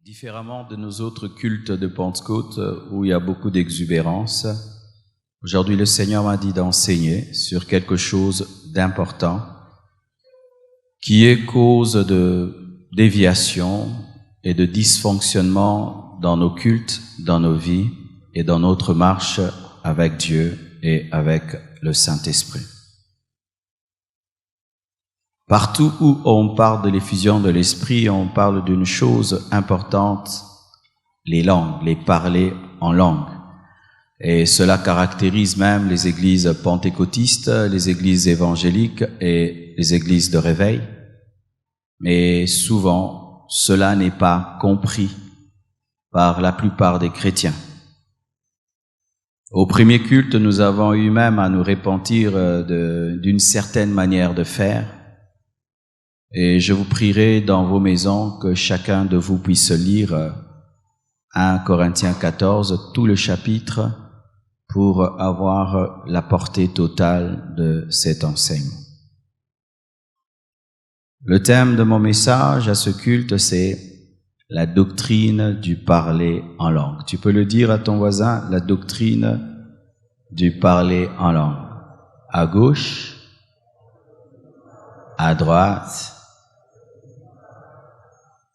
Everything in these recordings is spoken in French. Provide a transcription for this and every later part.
Différemment de nos autres cultes de Pentecôte où il y a beaucoup d'exubérance, aujourd'hui le Seigneur m'a dit d'enseigner sur quelque chose d'important qui est cause de déviation et de dysfonctionnement dans nos cultes, dans nos vies et dans notre marche avec Dieu et avec le Saint-Esprit. Partout où on parle de l'effusion de l'Esprit, on parle d'une chose importante, les langues, les parler en langue. Et cela caractérise même les églises pentecôtistes, les églises évangéliques et les églises de réveil. Mais souvent, cela n'est pas compris par la plupart des chrétiens. Au premier culte, nous avons eu même à nous repentir d'une certaine manière de faire. Et je vous prierai dans vos maisons que chacun de vous puisse lire 1 Corinthiens 14, tout le chapitre, pour avoir la portée totale de cet enseignement. Le thème de mon message à ce culte, c'est la doctrine du parler en langue. Tu peux le dire à ton voisin, la doctrine du parler en langue. À gauche, à droite,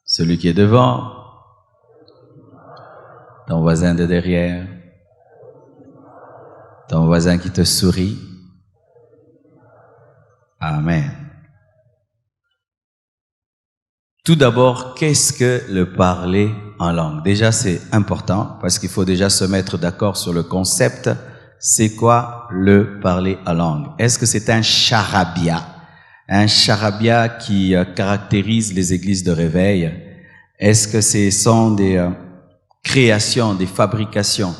celui qui est devant, ton voisin de derrière, ton voisin qui te sourit. Amen. Tout d'abord, qu'est-ce que le parler en langue? Déjà, c'est important parce qu'il faut déjà se mettre d'accord sur le concept. C'est quoi le parler en langue? Est-ce que c'est un charabia? Un charabia qui caractérise les églises de réveil? Est-ce que ce sont des créations, des fabrications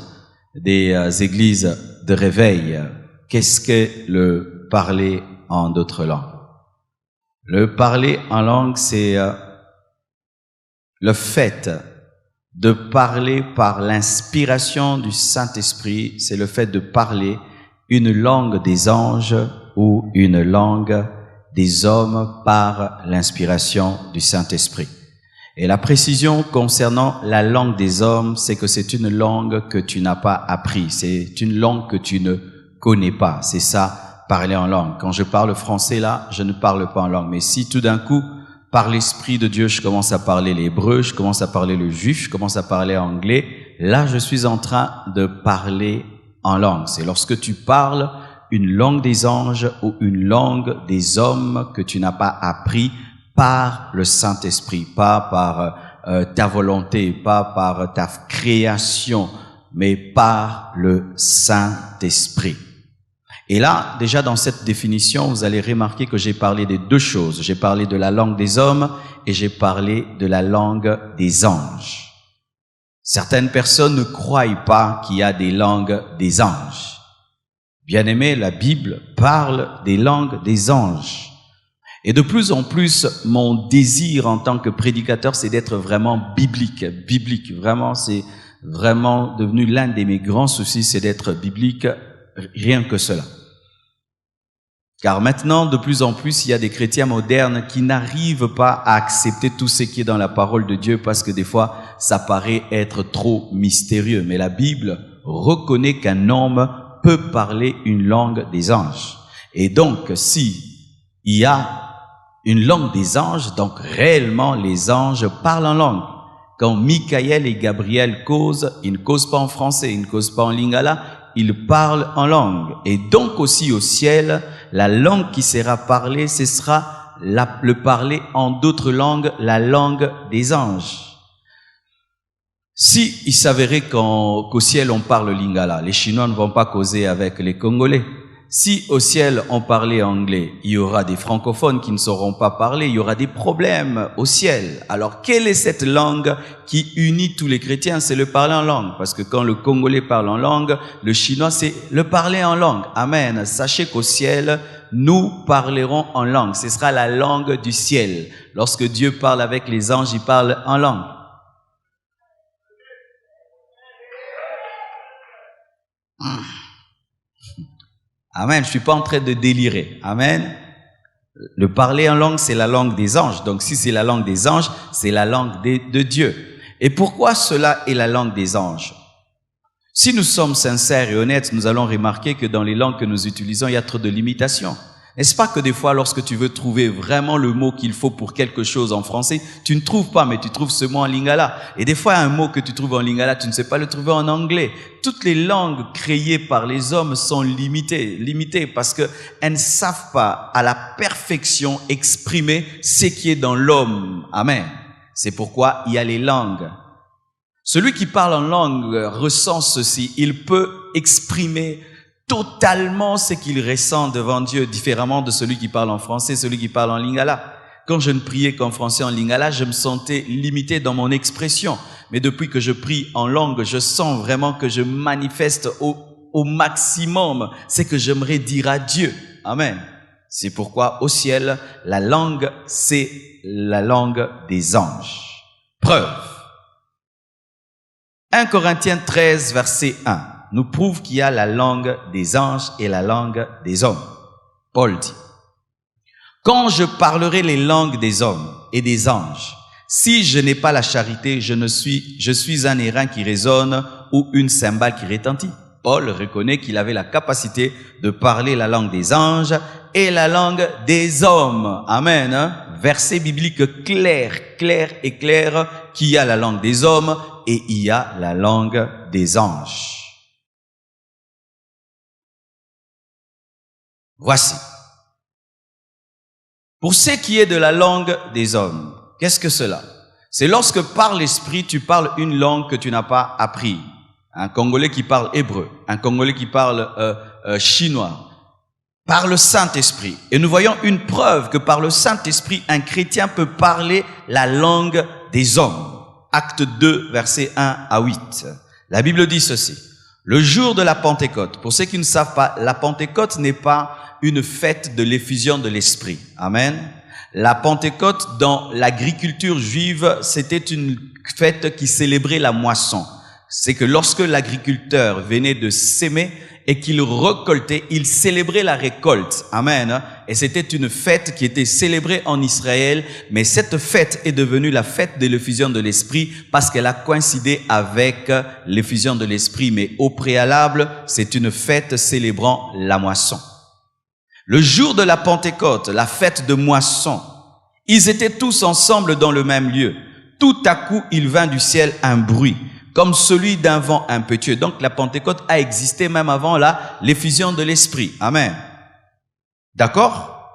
des églises de réveil? Qu'est-ce que le parler en d'autres langues? Le parler en langue, c'est le fait de parler par l'inspiration du Saint-Esprit, c'est le fait de parler une langue des anges ou une langue des hommes par l'inspiration du Saint-Esprit. Et la précision concernant la langue des hommes, c'est que c'est une langue que tu n'as pas appris, c'est une langue que tu ne connais pas. C'est ça, parler en langue. Quand je parle français là, je ne parle pas en langue. Mais si tout d'un coup, par l'Esprit de Dieu, je commence à parler l'hébreu, je commence à parler le juif, je commence à parler anglais, là je suis en train de parler en langue. C'est lorsque tu parles une langue des anges ou une langue des hommes que tu n'as pas appris par le Saint-Esprit, pas par ta volonté, pas par ta création, mais par le Saint-Esprit. Et là, déjà dans cette définition, vous allez remarquer que j'ai parlé de deux choses. J'ai parlé de la langue des hommes et j'ai parlé de la langue des anges. Certaines personnes ne croient pas qu'il y a des langues des anges. Bien-aimé, la Bible parle des langues des anges. Et de plus en plus, mon désir en tant que prédicateur, c'est d'être vraiment biblique. Vraiment, c'est vraiment devenu l'un de mes grands soucis, c'est d'être biblique, rien que cela. Car maintenant, de plus en plus, il y a des chrétiens modernes qui n'arrivent pas à accepter tout ce qui est dans la parole de Dieu parce que des fois, ça paraît être trop mystérieux. Mais la Bible reconnaît qu'un homme peut parler une langue des anges. Et donc, si il y a une langue des anges, donc réellement les anges parlent en langue. Quand Michael et Gabriel causent, ils ne causent pas en français, ils ne causent pas en lingala, ils parlent en langue. Et donc aussi au ciel, la langue qui sera parlée, ce sera le parler en d'autres langues, la langue des anges. Si il s'avérait qu'au ciel on parle lingala, les Chinois ne vont pas causer avec les Congolais. Si au ciel on parlait anglais, il y aura des francophones qui ne sauront pas parler, il y aura des problèmes au ciel. Alors quelle est cette langue qui unit tous les chrétiens? C'est le parler en langue. Parce que quand le Congolais parle en langue, le Chinois c'est le parler en langue. Amen. Sachez qu'au ciel, nous parlerons en langue. Ce sera la langue du ciel. Lorsque Dieu parle avec les anges, il parle en langue. Amen, je suis pas en train de délirer. Amen. Le parler en langue, c'est la langue des anges. Donc si c'est la langue des anges, c'est la langue de Dieu. Et pourquoi cela est la langue des anges? Si nous sommes sincères et honnêtes, nous allons remarquer que dans les langues que nous utilisons, il y a trop de limitations. N'est-ce pas que des fois, lorsque tu veux trouver vraiment le mot qu'il faut pour quelque chose en français, tu ne trouves pas, mais tu trouves ce mot en lingala. Et des fois, un mot que tu trouves en lingala, tu ne sais pas le trouver en anglais. Toutes les langues créées par les hommes sont limitées parce que elles ne savent pas à la perfection exprimer ce qui est dans l'homme. Amen. C'est pourquoi il y a les langues. Celui qui parle en langue ressent ceci. Il peut exprimer totalement ce qu'il ressent devant Dieu, différemment de celui qui parle en français, celui qui parle en lingala. Quand je ne priais qu'en français, en lingala, je me sentais limité dans mon expression. Mais depuis que je prie en langue, je sens vraiment que je manifeste au maximum ce que j'aimerais dire à Dieu. Amen. C'est pourquoi au ciel, la langue, c'est la langue des anges. Preuve. 1 Corinthiens 13, verset 1. Nous prouve qu'il y a la langue des anges et la langue des hommes. Paul dit, « Quand je parlerai les langues des hommes et des anges, si je n'ai pas la charité, je suis un airain qui résonne ou une cymbale qui retentit. » Paul reconnaît qu'il avait la capacité de parler la langue des anges et la langue des hommes. Amen. Verset biblique clair et clair qu'il y a la langue des hommes et il y a la langue des anges. Voici. Pour ce qui est de la langue des hommes, qu'est-ce que cela? C'est lorsque par l'esprit tu parles une langue que tu n'as pas appris. Un Congolais qui parle hébreu, un Congolais qui parle chinois, par le Saint-Esprit. Et nous voyons une preuve que par le Saint-Esprit, un chrétien peut parler la langue des hommes. Acte 2, versets 1 à 8. La Bible dit ceci. Le jour de la Pentecôte, pour ceux qui ne savent pas, la Pentecôte n'est pas une fête de l'effusion de l'Esprit. Amen. La Pentecôte, dans l'agriculture juive, c'était une fête qui célébrait la moisson. C'est que lorsque l'agriculteur venait de s'aimer et qu'il récoltait, il célébrait la récolte. Amen. Et c'était une fête qui était célébrée en Israël, mais cette fête est devenue la fête de l'effusion de l'Esprit parce qu'elle a coïncidé avec l'effusion de l'Esprit. Mais au préalable, c'est une fête célébrant la moisson. Le jour de la Pentecôte, la fête de moisson, ils étaient tous ensemble dans le même lieu. Tout à coup, il vint du ciel un bruit, comme celui d'un vent impétueux. Donc la Pentecôte a existé même avant l'effusion de l'Esprit. Amen. D'accord?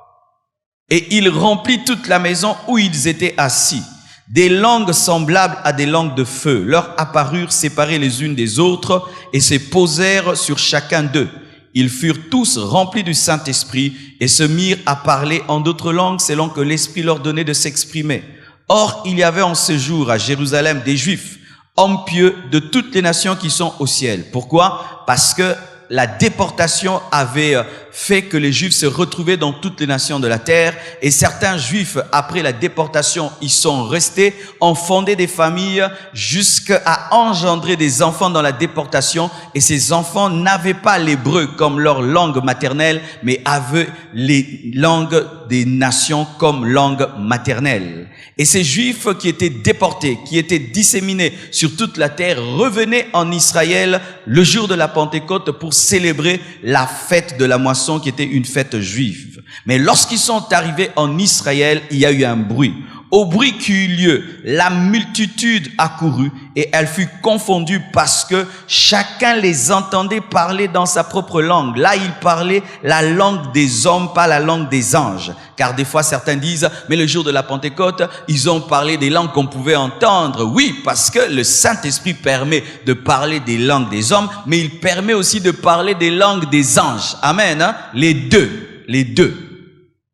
Et il remplit toute la maison où ils étaient assis. Des langues semblables à des langues de feu leur apparurent séparées les unes des autres et se posèrent sur chacun d'eux. Ils furent tous remplis du Saint-Esprit et se mirent à parler en d'autres langues selon que l'Esprit leur donnait de s'exprimer. Or, il y avait en ce jour à Jérusalem des Juifs, hommes pieux de toutes les nations qui sont au ciel. Pourquoi? Parce que la déportation avait fait que les Juifs se retrouvaient dans toutes les nations de la terre et certains Juifs, après la déportation, ils sont restés, ont fondé des familles jusqu'à engendrer des enfants dans la déportation et ces enfants n'avaient pas l'hébreu comme leur langue maternelle mais avaient les langues des nations comme langue maternelle. Et ces Juifs qui étaient déportés, qui étaient disséminés sur toute la terre, revenaient en Israël le jour de la Pentecôte pour célébrer la fête de la moisson qui était une fête juive. Mais lorsqu'ils sont arrivés en Israël, il y a eu un bruit. Au bruit qui eut lieu, la multitude accourut et elle fut confondue parce que chacun les entendait parler dans sa propre langue. Là, ils parlaient la langue des hommes, pas la langue des anges. Car des fois, certains disent, mais le jour de la Pentecôte, ils ont parlé des langues qu'on pouvait entendre. Oui, parce que le Saint-Esprit permet de parler des langues des hommes, mais il permet aussi de parler des langues des anges. Amen. Hein? Les deux.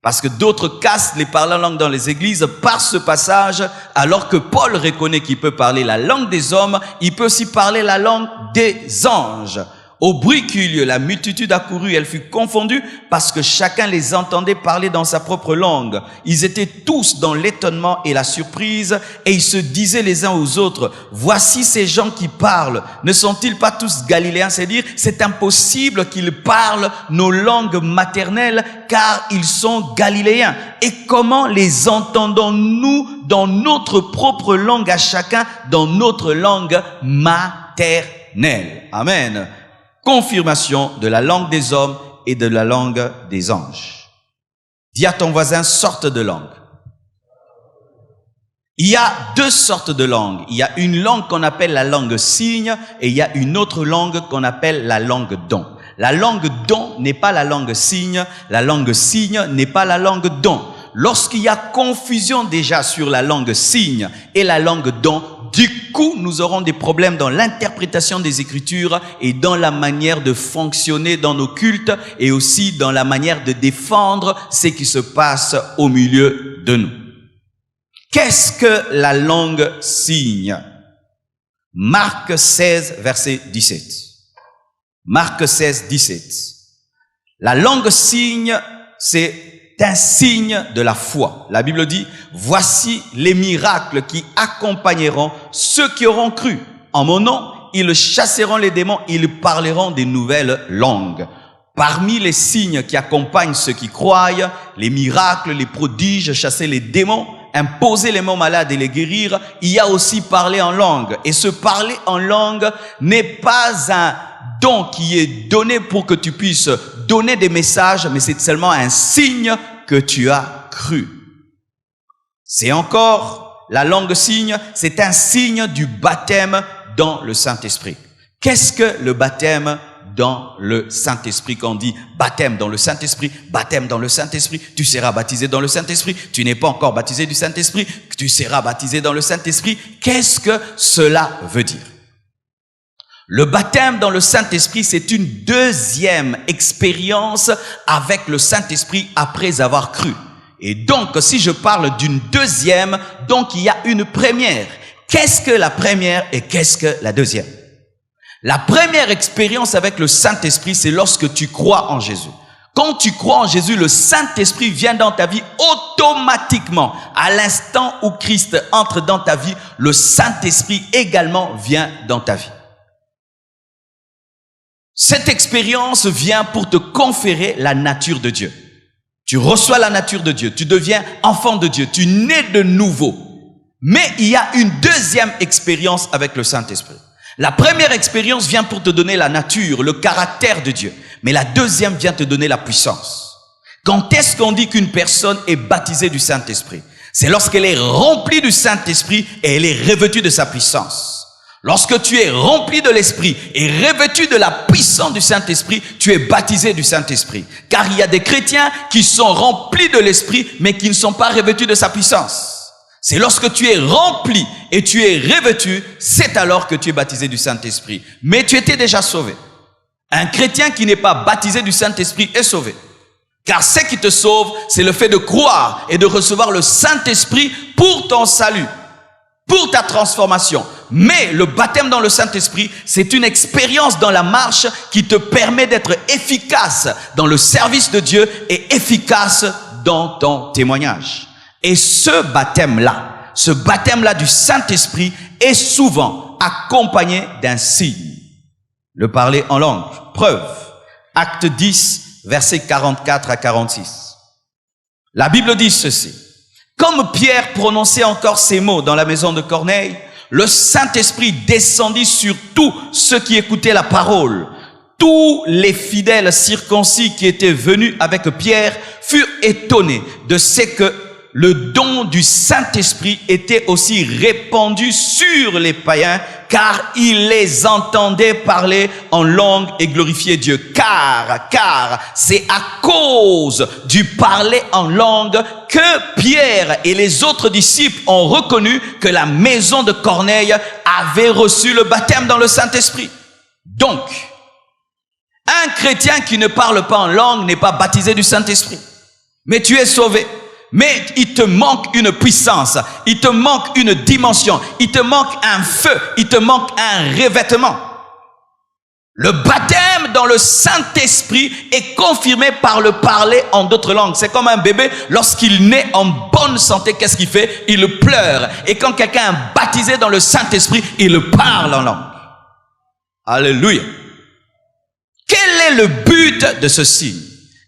Parce que d'autres cassent les parlants langues dans les églises par ce passage, alors que Paul reconnaît qu'il peut parler la langue des hommes, il peut aussi parler la langue des anges. Au bruit qui eut lieu, la multitude accourut, elle fut confondue parce que chacun les entendait parler dans sa propre langue. Ils étaient tous dans l'étonnement et la surprise et ils se disaient les uns aux autres, voici ces gens qui parlent. Ne sont-ils pas tous galiléens? C'est-à-dire, c'est impossible qu'ils parlent nos langues maternelles car ils sont galiléens. Et comment les entendons-nous dans notre propre langue à chacun, dans notre langue maternelle? Amen. Confirmation de la langue des hommes et de la langue des anges. Dis à ton voisin, sorte de langue. Il y a deux sortes de langues. Il y a une langue qu'on appelle la langue signe et il y a une autre langue qu'on appelle la langue don. La langue don n'est pas la langue signe, la langue signe n'est pas la langue don. Lorsqu'il y a confusion déjà sur la langue signe et la langue don, du coup, nous aurons des problèmes dans l'interprétation des Écritures et dans la manière de fonctionner dans nos cultes et aussi dans la manière de défendre ce qui se passe au milieu de nous. Qu'est-ce que la langue signe? Marc 16, verset 17. Marc 16, 17. La langue signe, c'est un signe de la foi. La Bible dit, voici les miracles qui accompagneront ceux qui auront cru. En mon nom, ils chasseront les démons, ils parleront des nouvelles langues. Parmi les signes qui accompagnent ceux qui croient, les miracles, les prodiges, chasser les démons, imposer les mots malades et les guérir, il y a aussi parler en langue. Et ce parler en langue n'est pas un don qui est donné pour que tu puisses donner des messages, mais c'est seulement un signe que tu as cru. C'est encore la langue signe, c'est un signe du baptême dans le Saint-Esprit. Qu'est-ce que le baptême dans le Saint-Esprit? Quand on dit baptême dans le Saint-Esprit, baptême dans le Saint-Esprit, tu seras baptisé dans le Saint-Esprit, tu n'es pas encore baptisé du Saint-Esprit, tu seras baptisé dans le Saint-Esprit. Qu'est-ce que cela veut dire? Le baptême dans le Saint-Esprit, c'est une deuxième expérience avec le Saint-Esprit après avoir cru. Et donc, si je parle d'une deuxième, donc il y a une première. Qu'est-ce que la première et qu'est-ce que la deuxième? La première expérience avec le Saint-Esprit, c'est lorsque tu crois en Jésus. Quand tu crois en Jésus, le Saint-Esprit vient dans ta vie automatiquement. À l'instant où Christ entre dans ta vie, le Saint-Esprit également vient dans ta vie. Cette expérience vient pour te conférer la nature de Dieu. Tu reçois la nature de Dieu, tu deviens enfant de Dieu, tu nais de nouveau. Mais il y a une deuxième expérience avec le Saint-Esprit. La première expérience vient pour te donner la nature, le caractère de Dieu. Mais la deuxième vient te donner la puissance. Quand est-ce qu'on dit qu'une personne est baptisée du Saint-Esprit? C'est lorsqu'elle est remplie du Saint-Esprit et elle est revêtue de sa puissance. Lorsque tu es rempli de l'Esprit et revêtu de la puissance du Saint-Esprit, tu es baptisé du Saint-Esprit. Car il y a des chrétiens qui sont remplis de l'Esprit, mais qui ne sont pas revêtus de sa puissance. C'est lorsque tu es rempli et tu es revêtu, c'est alors que tu es baptisé du Saint-Esprit. Mais tu étais déjà sauvé. Un chrétien qui n'est pas baptisé du Saint-Esprit est sauvé. Car ce qui te sauve, c'est le fait de croire et de recevoir le Saint-Esprit pour ton salut, pour ta transformation. Mais le baptême dans le Saint-Esprit, c'est une expérience dans la marche qui te permet d'être efficace dans le service de Dieu et efficace dans ton témoignage. Et ce baptême-là du Saint-Esprit est souvent accompagné d'un signe. Le parler en langue. Preuve. Acte 10, versets 44 à 46. La Bible dit ceci. Comme Pierre prononçait encore ces mots dans la maison de Corneille, le Saint-Esprit descendit sur tous ceux qui écoutaient la parole. Tous les fidèles circoncis qui étaient venus avec Pierre furent étonnés de ce que le don du Saint-Esprit était aussi répandu sur les païens, car ils les entendaient parler en langue et glorifier Dieu. Car c'est à cause du parler en langue que Pierre et les autres disciples ont reconnu que la maison de Corneille avait reçu le baptême dans le Saint-Esprit. Donc, un chrétien qui ne parle pas en langue n'est pas baptisé du Saint-Esprit. Mais tu es sauvé. Mais il te manque une puissance, il te manque une dimension, il te manque un feu, il te manque un revêtement. Le baptême dans le Saint-Esprit est confirmé par le parler en d'autres langues. C'est comme un bébé, lorsqu'il naît en bonne santé, qu'est-ce qu'il fait? Il pleure. Et quand quelqu'un est baptisé dans le Saint-Esprit, il parle en langue. Alléluia. Quel est le but de ce signe?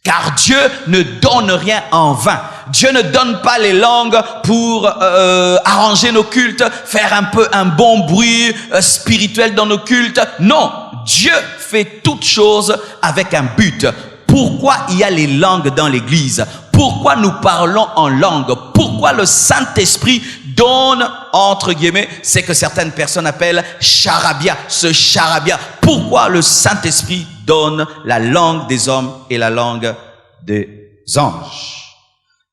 Car Dieu ne donne rien en vain. Dieu ne donne pas les langues pour arranger nos cultes, faire un peu un bon bruit spirituel dans nos cultes. Non, Dieu fait toutes choses avec un but. Pourquoi il y a les langues dans l'église? Pourquoi nous parlons en langue? Pourquoi le Saint-Esprit donne, entre guillemets, c'est que certaines personnes appellent charabia, ce charabia. Pourquoi le Saint-Esprit donne la langue des hommes et la langue des anges?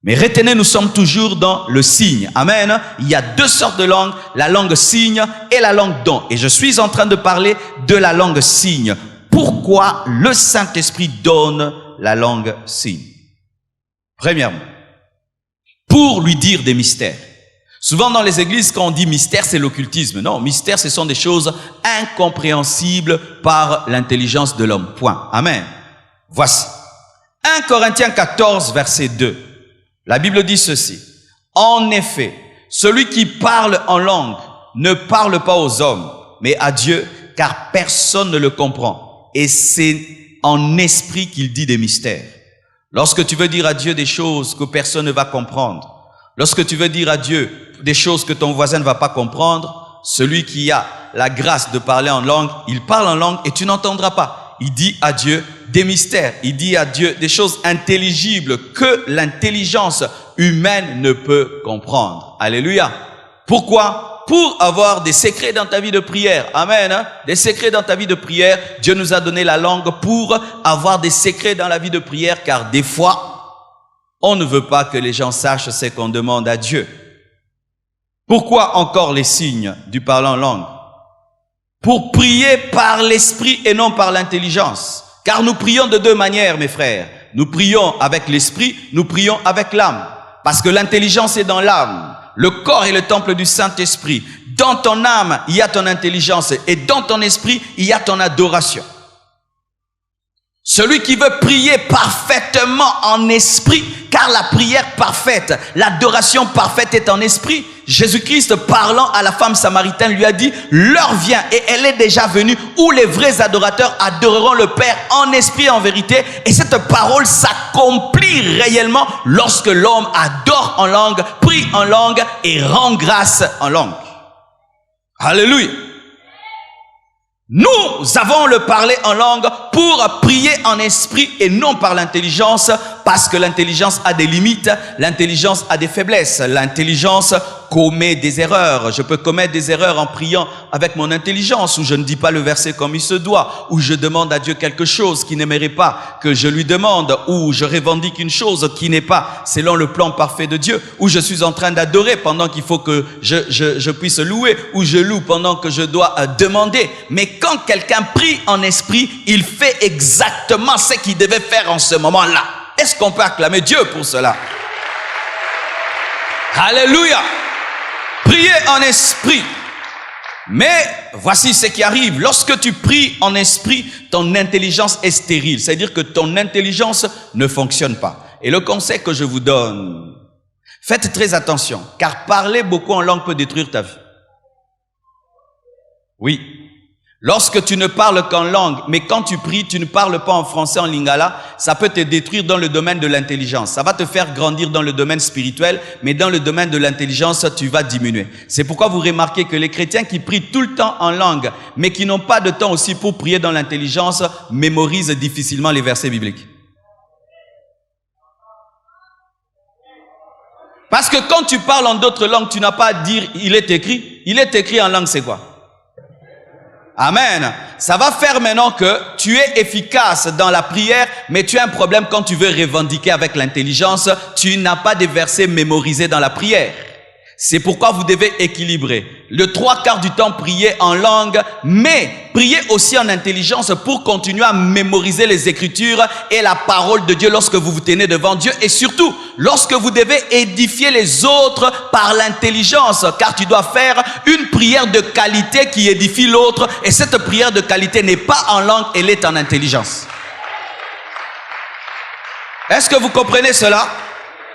Mais retenez, nous sommes toujours dans le signe. Amen. Il y a deux sortes de langues, la langue signe et la langue don. Et je suis en train de parler de la langue signe. Pourquoi le Saint-Esprit donne la langue signe? Premièrement, pour lui dire des mystères. Souvent dans les églises, quand on dit mystère, c'est l'occultisme. Non, mystère, ce sont des choses incompréhensibles par l'intelligence de l'homme. Point. Amen. Voici. 1 Corinthiens 14, verset 2. La Bible dit ceci. En effet, celui qui parle en langue ne parle pas aux hommes, mais à Dieu, car personne ne le comprend. Et c'est en esprit qu'il dit des mystères. Lorsque tu veux dire à Dieu des choses que personne ne va comprendre, lorsque tu veux dire à Dieu des choses que ton voisin ne va pas comprendre, celui qui a la grâce de parler en langue, il parle en langue et tu n'entendras pas. Il dit à Dieu des mystères, il dit à Dieu des choses intelligibles que l'intelligence humaine ne peut comprendre. Alléluia. Pourquoi? Pour avoir des secrets dans ta vie de prière. Amen. Des secrets dans ta vie de prière. Dieu nous a donné la langue pour avoir des secrets dans la vie de prière, car des fois, on ne veut pas que les gens sachent ce qu'on demande à Dieu. Pourquoi encore les signes du parler en langue? Pour prier par l'esprit et non par l'intelligence. Car nous prions de deux manières, mes frères. Nous prions avec l'esprit, nous prions avec l'âme. Parce que l'intelligence est dans l'âme. Le corps est le temple du Saint-Esprit. Dans ton âme, il y a ton intelligence. Et dans ton esprit, il y a ton adoration. Celui qui veut prier parfaitement en esprit, car la prière parfaite, l'adoration parfaite est en esprit. Jésus-Christ, parlant à la femme samaritaine, lui a dit, l'heure vient et elle est déjà venue où les vrais adorateurs adoreront le Père en esprit et en vérité. Et cette parole s'accomplit réellement lorsque l'homme adore en langue, prie en langue et rend grâce en langue. Alléluia. Nous avons le parler en langue pour prier en esprit et non par l'intelligence, parce que l'intelligence a des limites, l'intelligence a des faiblesses, l'intelligence commet des erreurs. Je peux commettre des erreurs en priant avec mon intelligence, où je ne dis pas le verset comme il se doit, où je demande à Dieu quelque chose qui n'aimerait pas que je lui demande, où je revendique une chose qui n'est pas selon le plan parfait de Dieu, où je suis en train d'adorer pendant qu'il faut que je puisse louer, où je loue pendant que je dois demander. Mais quand quelqu'un prie en esprit, il fait exactement ce qu'il devait faire en ce moment-là. Est-ce qu'on peut acclamer Dieu pour cela? Alléluia! Prier en esprit. Mais voici ce qui arrive. Lorsque tu pries en esprit, ton intelligence est stérile. C'est-à-dire que ton intelligence ne fonctionne pas. Et le conseil que je vous donne, faites très attention, car parler beaucoup en langue peut détruire ta vie. Oui. Lorsque tu ne parles qu'en langue, mais quand tu pries, tu ne parles pas en français, en lingala, ça peut te détruire dans le domaine de l'intelligence. Ça va te faire grandir dans le domaine spirituel, mais dans le domaine de l'intelligence, tu vas diminuer. C'est pourquoi vous remarquez que les chrétiens qui prient tout le temps en langue, mais qui n'ont pas de temps aussi pour prier dans l'intelligence, mémorisent difficilement les versets bibliques. Parce que quand tu parles en d'autres langues, tu n'as pas à dire « il est écrit ». Il est écrit en langue, c'est quoi? Amen. Ça va faire maintenant que tu es efficace dans la prière, mais tu as un problème quand tu veux revendiquer avec l'intelligence. Tu n'as pas des versets mémorisés dans la prière. C'est pourquoi vous devez équilibrer. Le 3/4 du temps, priez en langue, mais priez aussi en intelligence pour continuer à mémoriser les Écritures et la parole de Dieu lorsque vous vous tenez devant Dieu et surtout lorsque vous devez édifier les autres par l'intelligence, car tu dois faire une prière de qualité qui édifie l'autre et cette prière de qualité n'est pas en langue, elle est en intelligence. Est-ce que vous comprenez cela?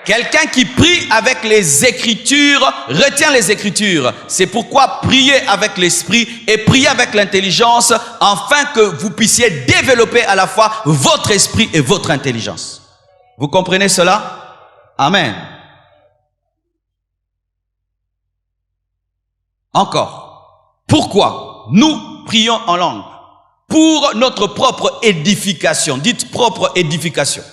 Quelqu'un qui prie avec les Écritures retient les Écritures. C'est pourquoi priez avec l'esprit et priez avec l'intelligence afin que vous puissiez développer à la fois votre esprit et votre intelligence. Vous comprenez cela? Amen. Encore. Pourquoi nous prions en langue? Pour notre propre édification. Dites propre édification.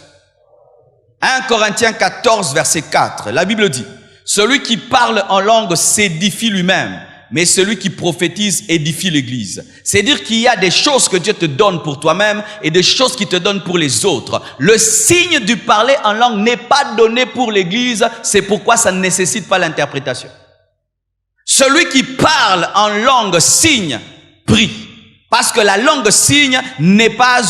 1 Corinthiens 14, verset 4, la Bible dit, « Celui qui parle en langue s'édifie lui-même, mais celui qui prophétise édifie l'Église. » C'est-à-dire qu'il y a des choses que Dieu te donne pour toi-même et des choses qu'il te donne pour les autres. Le signe du parler en langue n'est pas donné pour l'Église, c'est pourquoi ça ne nécessite pas l'interprétation. Celui qui parle en langue signe, prie. Parce que la langue signe n'est pas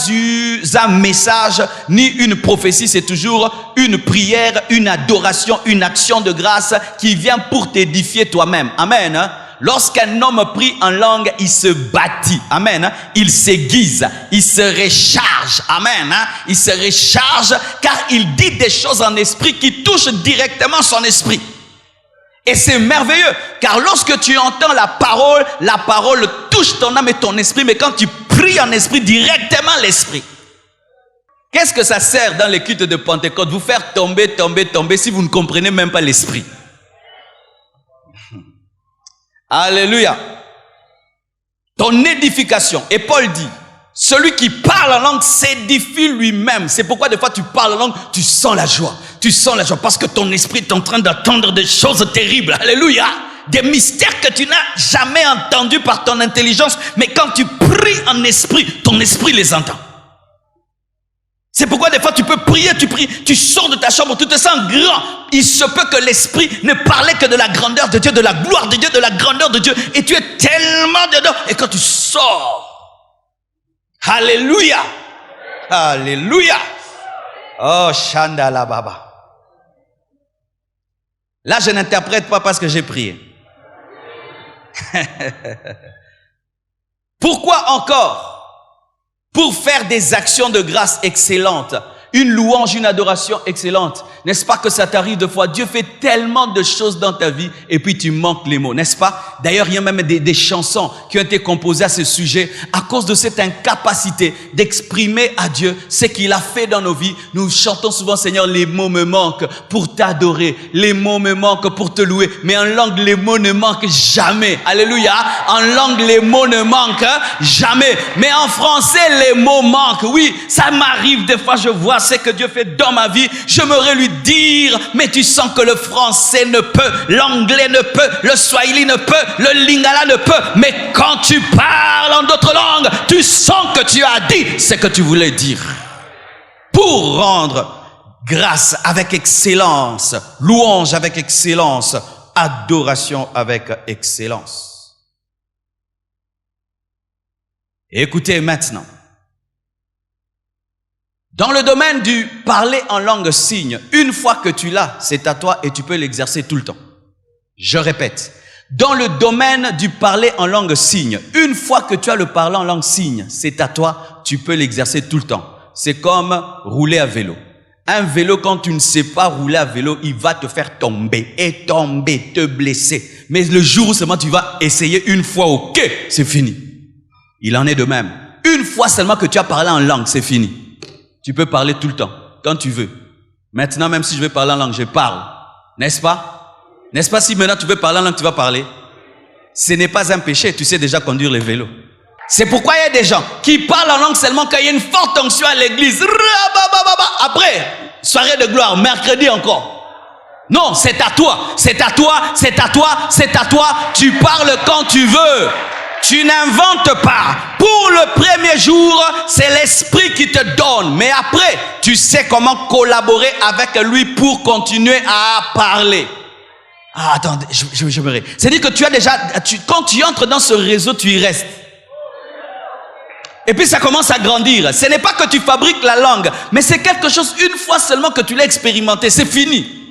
un message ni une prophétie, c'est toujours une prière, une adoration, une action de grâce qui vient pour t'édifier toi-même. Amen. Lorsqu'un homme prie en langue, il se bâtit. Amen. Il s'aiguise, il se recharge. Amen. Il se recharge car il dit des choses en esprit qui touchent directement son esprit. Et c'est merveilleux, car lorsque tu entends la parole touche ton âme et ton esprit, mais quand tu pries en esprit, directement l'esprit. Qu'est-ce que ça sert dans les cultes de Pentecôte? Vous faire tomber si vous ne comprenez même pas l'esprit. Alléluia. Ton édification. Et Paul dit, celui qui parle en langue s'édifie lui-même. C'est pourquoi des fois tu parles en langue, tu sens la joie. Tu sens la joie parce que ton esprit est en train d'entendre des choses terribles. Alléluia. Des mystères que tu n'as jamais entendus par ton intelligence. Mais quand tu pries en esprit, ton esprit les entend. C'est pourquoi des fois tu peux prier, tu pries, tu sors de ta chambre, tu te sens grand. Il se peut que l'esprit ne parlait que de la grandeur de Dieu, de la gloire de Dieu, de la grandeur de Dieu. Et tu es tellement dedans. Et quand tu sors, alléluia, alléluia. Oh, Shandala Baba. Là, je n'interprète pas parce que j'ai prié. Pourquoi encore? Pour faire des actions de grâce excellentes, une louange, une adoration excellente. N'est-ce pas que ça t'arrive de fois? Dieu fait tellement de choses dans ta vie et puis tu manques les mots, n'est-ce pas? D'ailleurs, il y a même des chansons qui ont été composées à ce sujet à cause de cette incapacité d'exprimer à Dieu ce qu'il a fait dans nos vies. Nous chantons souvent, Seigneur, les mots me manquent pour t'adorer. Les mots me manquent pour te louer. Mais en langue, les mots ne manquent jamais. Alléluia. En langue, les mots ne manquent jamais. Mais en français, les mots manquent. Oui, ça m'arrive des fois, je vois ce que Dieu fait dans ma vie. J'aimerais lui dire, mais tu sens que le français ne peut, l'anglais ne peut, le swahili ne peut, le lingala ne peut. Mais quand tu parles en d'autres langues, tu sens que tu as dit ce que tu voulais dire. Pour rendre grâce avec excellence, louange avec excellence, adoration avec excellence. Écoutez maintenant. Dans le domaine du parler en langue signe, une fois que tu l'as, c'est à toi et tu peux l'exercer tout le temps. Je répète, dans le domaine du parler en langue signe, une fois que tu as le parler en langue signe, c'est à toi, tu peux l'exercer tout le temps. C'est comme rouler à vélo. Un vélo, quand tu ne sais pas rouler à vélo, il va te faire tomber, te blesser. Mais le jour où seulement tu vas essayer une fois, ok, c'est fini. Il en est de même. Une fois seulement que tu as parlé en langue, c'est fini. Tu peux parler tout le temps, quand tu veux. Maintenant, même si je veux parler en langue, je parle. N'est-ce pas? N'est-ce pas si maintenant tu veux parler en langue, tu vas parler? Ce n'est pas un péché, tu sais déjà conduire les vélos. C'est pourquoi il y a des gens qui parlent en langue seulement quand il y a une forte onction à l'église. Après, soirée de gloire, mercredi encore. Non, c'est à toi, c'est à toi, c'est à toi, c'est à toi. Tu parles quand tu veux. Tu n'inventes pas. Pour le premier jour, c'est l'esprit qui te donne. Mais après, tu sais comment collaborer avec lui pour continuer à parler. Ah, attendez, je me ré. C'est-à-dire que tu as déjà, quand tu entres dans ce réseau, tu y restes. Et puis ça commence à grandir. Ce n'est pas que tu fabriques la langue, mais c'est quelque chose une fois seulement que tu l'as expérimenté. C'est fini.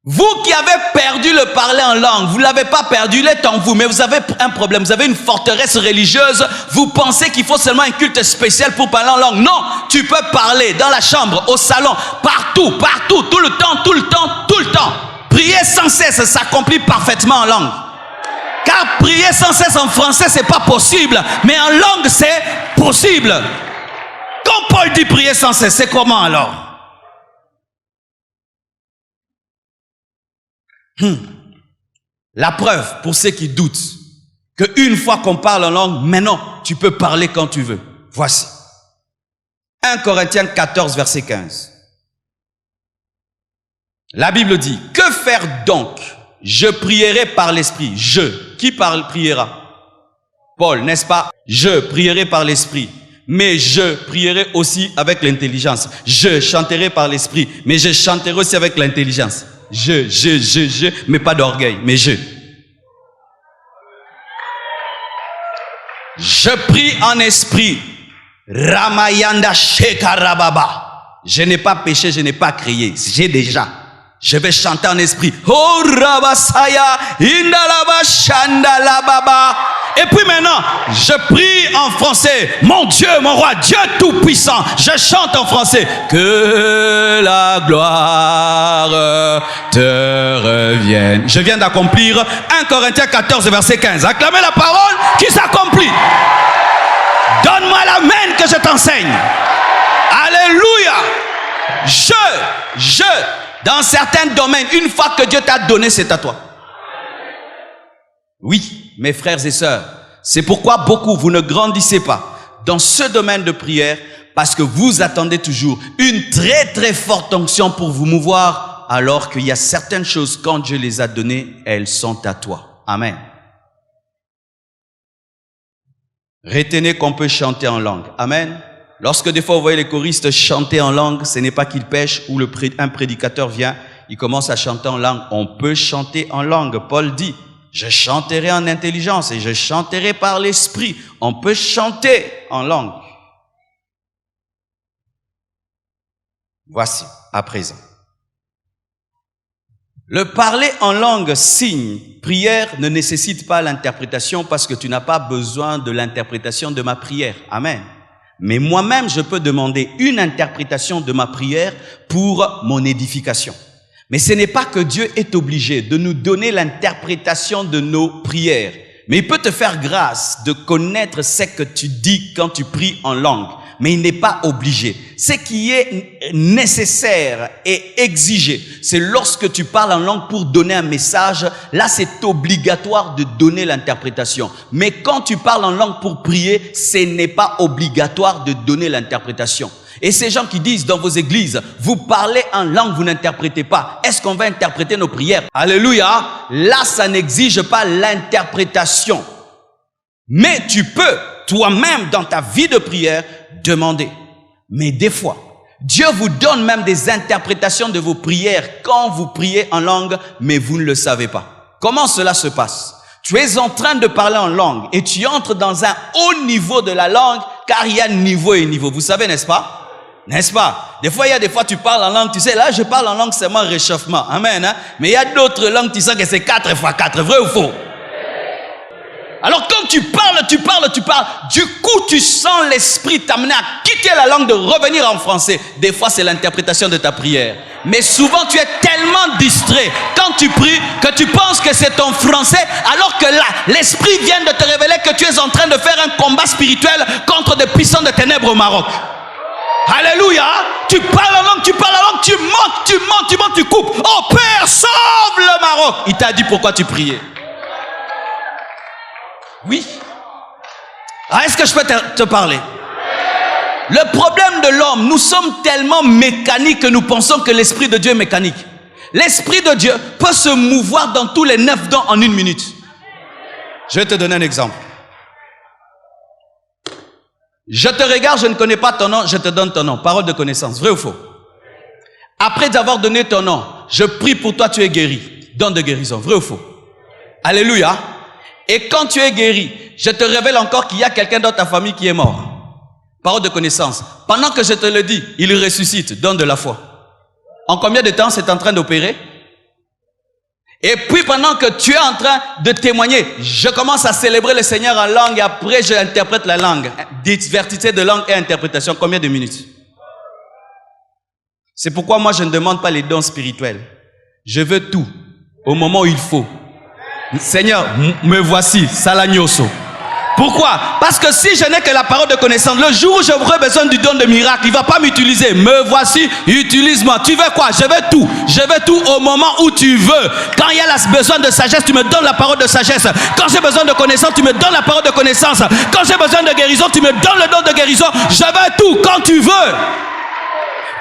Vous qui avez perdu le parler en langue, vous ne l'avez pas perdu, il est en vous, mais vous avez un problème, vous avez une forteresse religieuse, vous pensez qu'il faut seulement un culte spécial pour parler en langue. Non, tu peux parler dans la chambre, au salon, partout, partout, tout le temps, tout le temps, tout le temps. Prier sans cesse s'accomplit parfaitement en langue. Car prier sans cesse en français, c'est pas possible, mais en langue, c'est possible. Quand Paul dit prier sans cesse, c'est comment alors? La preuve pour ceux qui doutent qu'une fois qu'on parle en langue, maintenant tu peux parler quand tu veux. Voici 1 Corinthiens 14 verset 15. La Bible dit: que faire donc? Je prierai par l'esprit. Qui priera? Paul, n'est-ce pas? Je prierai par l'esprit, mais je prierai aussi avec l'intelligence. Je chanterai par l'esprit, mais je chanterai aussi avec l'intelligence. Mais pas d'orgueil, mais je prie en esprit. Ramayanda Shekarababa. Je n'ai pas péché, je n'ai pas crié. J'ai déjà. Je vais chanter en esprit. Oh Rabasaya, Indalaba Shandalababa. Et puis maintenant, je prie en français. Mon Dieu, mon roi, Dieu tout-puissant. Je chante en français. Que la gloire te revienne. Je viens d'accomplir 1 Corinthiens 14, verset 15. Acclamez la parole qui s'accomplit. Donne-moi l'amen que je t'enseigne. Alléluia. Dans certains domaines, une fois que Dieu t'a donné, c'est à toi. Oui, mes frères et sœurs, c'est pourquoi beaucoup, vous ne grandissez pas dans ce domaine de prière, parce que vous attendez toujours une très très forte onction pour vous mouvoir, alors qu'il y a certaines choses, quand Dieu les a données, elles sont à toi. Amen. Retenez qu'on peut chanter en langue. Amen. Lorsque des fois vous voyez les choristes chanter en langue, ce n'est pas qu'ils pêchent ou un prédicateur vient, il commence à chanter en langue. On peut chanter en langue. Paul dit: je chanterai en intelligence et je chanterai par l'esprit. On peut chanter en langue. Voici, à présent. Le parler en langue, signe, prière ne nécessite pas l'interprétation parce que tu n'as pas besoin de l'interprétation de ma prière. Amen. Mais moi-même, je peux demander une interprétation de ma prière pour mon édification. Mais ce n'est pas que Dieu est obligé de nous donner l'interprétation de nos prières. Mais il peut te faire grâce de connaître ce que tu dis quand tu pries en langue. Mais il n'est pas obligé. Ce qui est nécessaire et exigé, c'est lorsque tu parles en langue pour donner un message, là c'est obligatoire de donner l'interprétation. Mais quand tu parles en langue pour prier, ce n'est pas obligatoire de donner l'interprétation. Et ces gens qui disent dans vos églises, vous parlez en langue, vous n'interprétez pas. Est-ce qu'on va interpréter nos prières? Alléluia. Là, ça n'exige pas l'interprétation. Mais tu peux, toi-même, dans ta vie de prière, demander. Mais des fois, Dieu vous donne même des interprétations de vos prières quand vous priez en langue, mais vous ne le savez pas. Comment cela se passe? Tu es en train de parler en langue et tu entres dans un haut niveau de la langue, car il y a niveau et niveau. Vous savez, n'est-ce pas? N'est-ce pas? Des fois, tu parles en langue, tu sais, là, je parle en langue, c'est mon réchauffement. Amen. Hein? Mais il y a d'autres langues, tu sens que c'est 4 x 4. Vrai ou faux? Alors quand tu parles, du coup tu sens l'esprit t'amener à quitter la langue, de revenir en français. Des fois c'est l'interprétation de ta prière. Mais souvent tu es tellement distrait quand tu pries que tu penses que c'est ton français, alors que là, l'esprit vient de te révéler que tu es en train de faire un combat spirituel contre des puissants de ténèbres au Maroc. Alléluia. Tu parles en langue, tu montes, tu coupes. Oh Père, sauve le Maroc. Il t'a dit pourquoi tu priais. Oui. Ah, est-ce que je peux te parler? Le problème de l'homme, nous sommes tellement mécaniques que nous pensons que l'Esprit de Dieu est mécanique. L'Esprit de Dieu peut se mouvoir dans tous les 9 dons en 1 minute. Je vais te donner un exemple. Je te regarde, je ne connais pas ton nom, je te donne ton nom. Parole de connaissance, vrai ou faux? Après avoir donné ton nom, je prie pour toi, tu es guéri. Don de guérison, vrai ou faux? Alléluia. Et quand tu es guéri, je te révèle encore qu'il y a quelqu'un dans ta famille qui est mort. Parole de connaissance. Pendant que je te le dis, il ressuscite, don de la foi. En combien de temps c'est en train d'opérer? Et puis pendant que tu es en train de témoigner, je commence à célébrer le Seigneur en langue et après je interprète la langue. Diversité de langue et interprétation, combien de minutes? C'est pourquoi moi je ne demande pas les dons spirituels. Je veux tout, au moment où il faut. Seigneur, me voici, Salagnoso. Pourquoi? Parce que si je n'ai que la parole de connaissance, le jour où j'aurai besoin du don de miracle, il ne va pas m'utiliser. Me voici, utilise-moi. Tu veux quoi? Je veux tout. Je veux tout au moment où tu veux. Quand il y a besoin de sagesse, tu me donnes la parole de sagesse. Quand j'ai besoin de connaissance, tu me donnes la parole de connaissance. Quand j'ai besoin de guérison, tu me donnes le don de guérison. Je veux tout quand tu veux.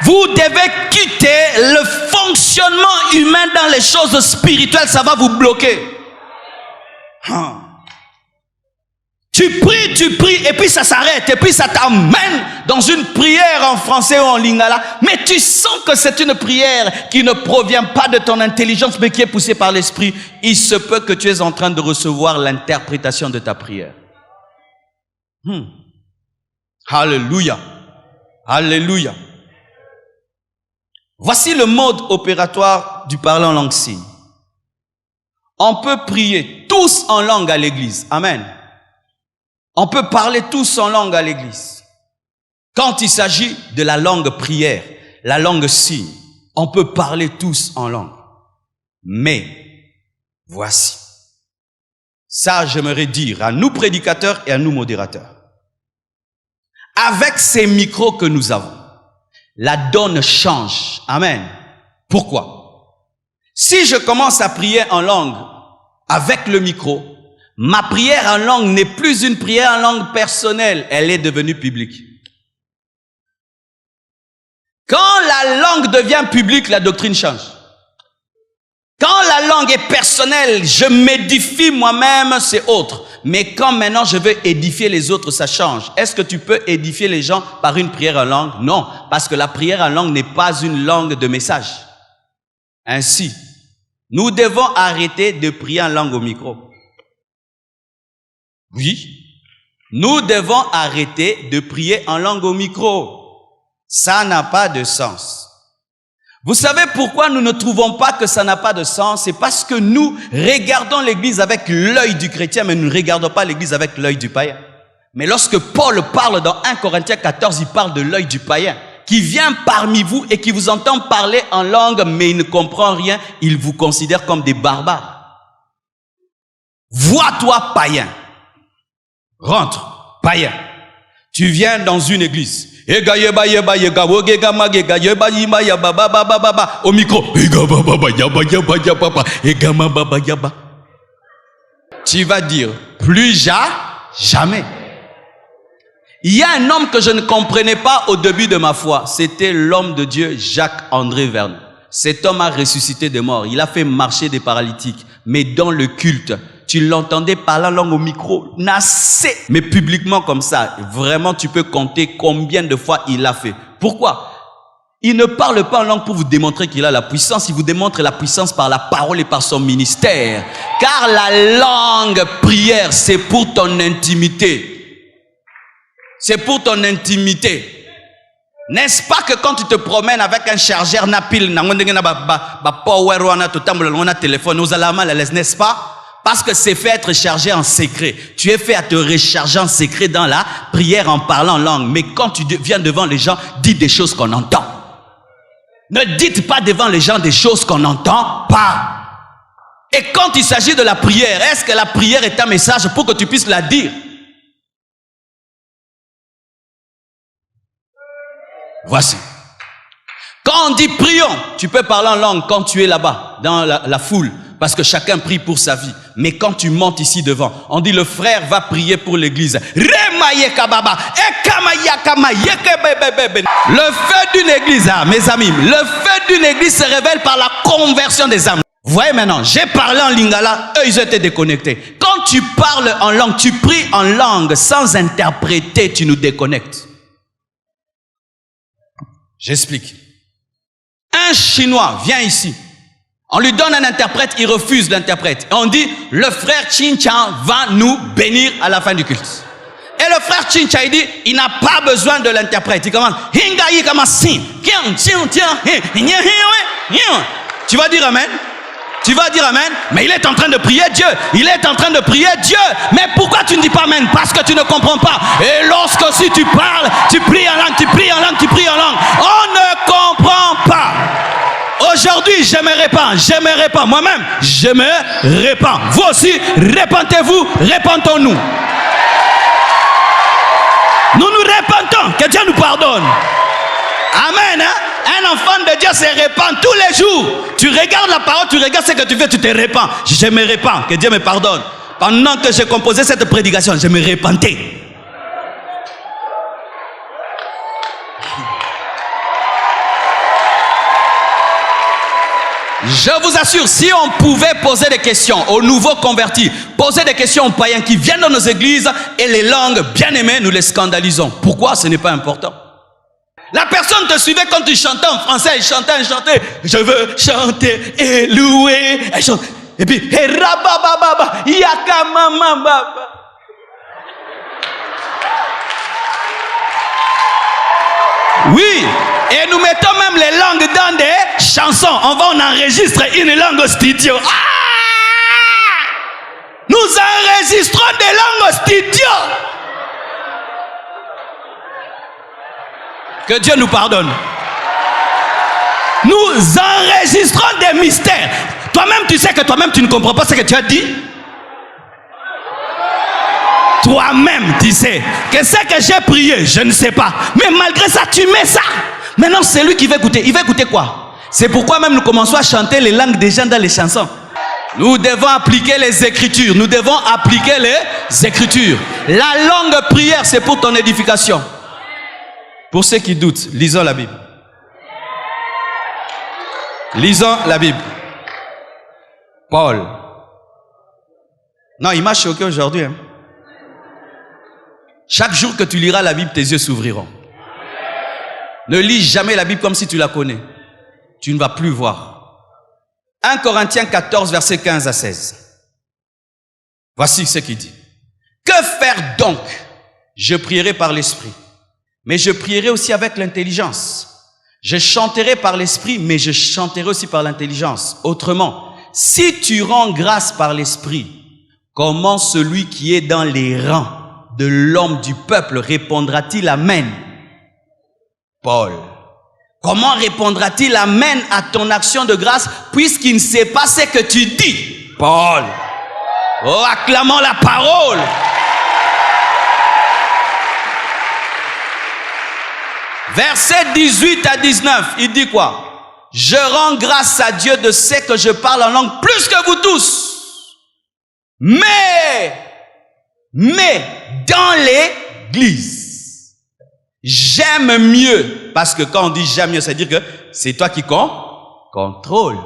Vous devez quitter le fonctionnement humain dans les choses spirituelles. Ça va vous bloquer. Tu pries, et puis ça s'arrête, et puis ça t'amène dans une prière en français ou en lingala, mais tu sens que c'est une prière qui ne provient pas de ton intelligence, mais qui est poussée par l'esprit. Il se peut que tu es en train de recevoir l'interprétation de ta prière. Alléluia. Alléluia. Voici le mode opératoire du parler en langue signe. On peut prier tous en langue à l'église. Amen. On peut parler tous en langue à l'église. Quand il s'agit de la langue prière, la langue signe, on peut parler tous en langue. Mais, voici. Ça, j'aimerais dire à nous prédicateurs et à nous modérateurs. Avec ces micros que nous avons, la donne change. Amen. Pourquoi? Si je commence à prier en langue avec le micro, ma prière en langue n'est plus une prière en langue personnelle, elle est devenue publique. Quand la langue devient publique, la doctrine change. Quand la langue est personnelle, je m'édifie moi-même, c'est autre. Mais quand maintenant je veux édifier les autres, ça change. Est-ce que tu peux édifier les gens par une prière en langue? Non, parce que la prière en langue n'est pas une langue de message. Ainsi, nous devons arrêter de prier en langue au micro. Oui, nous devons arrêter de prier en langue au micro. Ça n'a pas de sens. Vous savez pourquoi nous ne trouvons pas que ça n'a pas de sens? C'est parce que nous regardons l'église avec l'œil du chrétien, mais nous ne regardons pas l'église avec l'œil du païen. Mais lorsque Paul parle dans 1 Corinthiens 14, il parle de l'œil du païen, qui vient parmi vous et qui vous entend parler en langue, mais il ne comprend rien, il vous considère comme des barbares. Vois-toi païen. Rentre, païen. Tu viens dans une église. Au micro. Tu vas dire, plus jamais. Il y a un homme que je ne comprenais pas au début de ma foi. C'était l'homme de Dieu, Jacques-André Vernon. Cet homme a ressuscité des morts. Il a fait marcher des paralytiques. Mais dans le culte, tu l'entendais parler en langue au micro, nassé, mais publiquement comme ça. Vraiment, tu peux compter combien de fois il l'a fait. Pourquoi? Il ne parle pas en langue pour vous démontrer qu'il a la puissance. Il vous démontre la puissance par la parole et par son ministère. Car la langue prière, c'est pour ton intimité. C'est pour ton intimité. N'est-ce pas que quand tu te promènes avec un chargeur napil, n'est-ce pas? Parce que c'est fait être chargé en secret. Tu es fait à te recharger en secret dans la prière en parlant en langue. Mais quand tu viens devant les gens, dis des choses qu'on entend. Ne dites pas devant les gens des choses qu'on n'entend pas. Et quand il s'agit de la prière, est-ce que la prière est un message pour que tu puisses la dire? Voici. Quand on dit prions, tu peux parler en langue quand tu es là-bas, dans la foule. Parce que chacun prie pour sa vie. Mais quand tu montes ici devant, on dit le frère va prier pour l'église. Le feu d'une église, mes amis, le feu d'une église se révèle par la conversion des âmes. Vous voyez maintenant, j'ai parlé en lingala, eux ils étaient déconnectés. Quand tu parles en langue, tu pries en langue sans interpréter, tu nous déconnectes. J'explique. Un Chinois vient ici. On lui donne un interprète, il refuse l'interprète. Et on dit, le frère Chinchan va nous bénir à la fin du culte. Et le frère Chinchan, il dit, il n'a pas besoin de l'interprète. Il commence, tu vas dire amen? Tu vas dire amen? Mais il est en train de prier Dieu. Il est en train de prier Dieu. Mais pourquoi tu ne dis pas amen? Parce que tu ne comprends pas. Et lorsque si tu parles, tu pries en langue, tu pries en langue, tu pries en langue. On ne comprend pas. Aujourd'hui, je me répands. Moi-même, je me répands. Vous aussi, répentez-vous, répentons-nous. Nous nous répentons. Que Dieu nous pardonne. Amen. Hein? Un enfant de Dieu se répand tous les jours. Tu regardes la parole, tu regardes ce que tu fais, tu te répands. Je me répands. Que Dieu me pardonne. Pendant que j'ai composé cette prédication, je me repentais. Je vous assure, si on pouvait poser des questions aux nouveaux convertis, poser des questions aux païens qui viennent dans nos églises et les langues bien aimées, nous les scandalisons. Pourquoi? Ce n'est pas important. La personne te suivait quand tu chantais en français, il chantait. Je veux chanter et louer. Et puis, oui, et nous mettons même les langues dans des chansons. On enregistre une langue au studio. Nous enregistrons des langues au studio. Que Dieu nous pardonne. Nous enregistrons des mystères. Toi-même, tu sais que toi-même, tu ne comprends pas ce que tu as dit. Toi-même, tu sais que ce que j'ai prié, je ne sais pas. Mais malgré ça, tu mets ça. Maintenant, c'est lui qui va écouter. Il va écouter quoi? C'est pourquoi même nous commençons à chanter les langues des gens dans les chansons. Nous devons appliquer les Écritures. Nous devons appliquer les Écritures. La longue prière, c'est pour ton édification. Pour ceux qui doutent, lisons la Bible. Lisons la Bible. Paul. Non, il m'a choqué aujourd'hui. Hein. Chaque jour que tu liras la Bible, tes yeux s'ouvriront. Ne lis jamais la Bible comme si tu la connais. Tu ne vas plus voir. 1 Corinthiens 14, versets 15 à 16. Voici ce qu'il dit. Que faire donc? Je prierai par l'Esprit, mais je prierai aussi avec l'intelligence. Je chanterai par l'Esprit, mais je chanterai aussi par l'intelligence. Autrement, si tu rends grâce par l'Esprit, comment celui qui est dans les rangs de l'homme du peuple répondra-t-il amen? Paul. Comment répondra-t-il amen à ton action de grâce puisqu'il ne sait pas ce que tu dis? Paul. Oh, acclamons la parole. Verset 18 à 19, il dit quoi? Je rends grâce à Dieu de ce que je parle en langue plus que vous tous. Mais dans l'église, j'aime mieux, parce que quand on dit j'aime mieux, c'est-à-dire que c'est toi qui contrôle.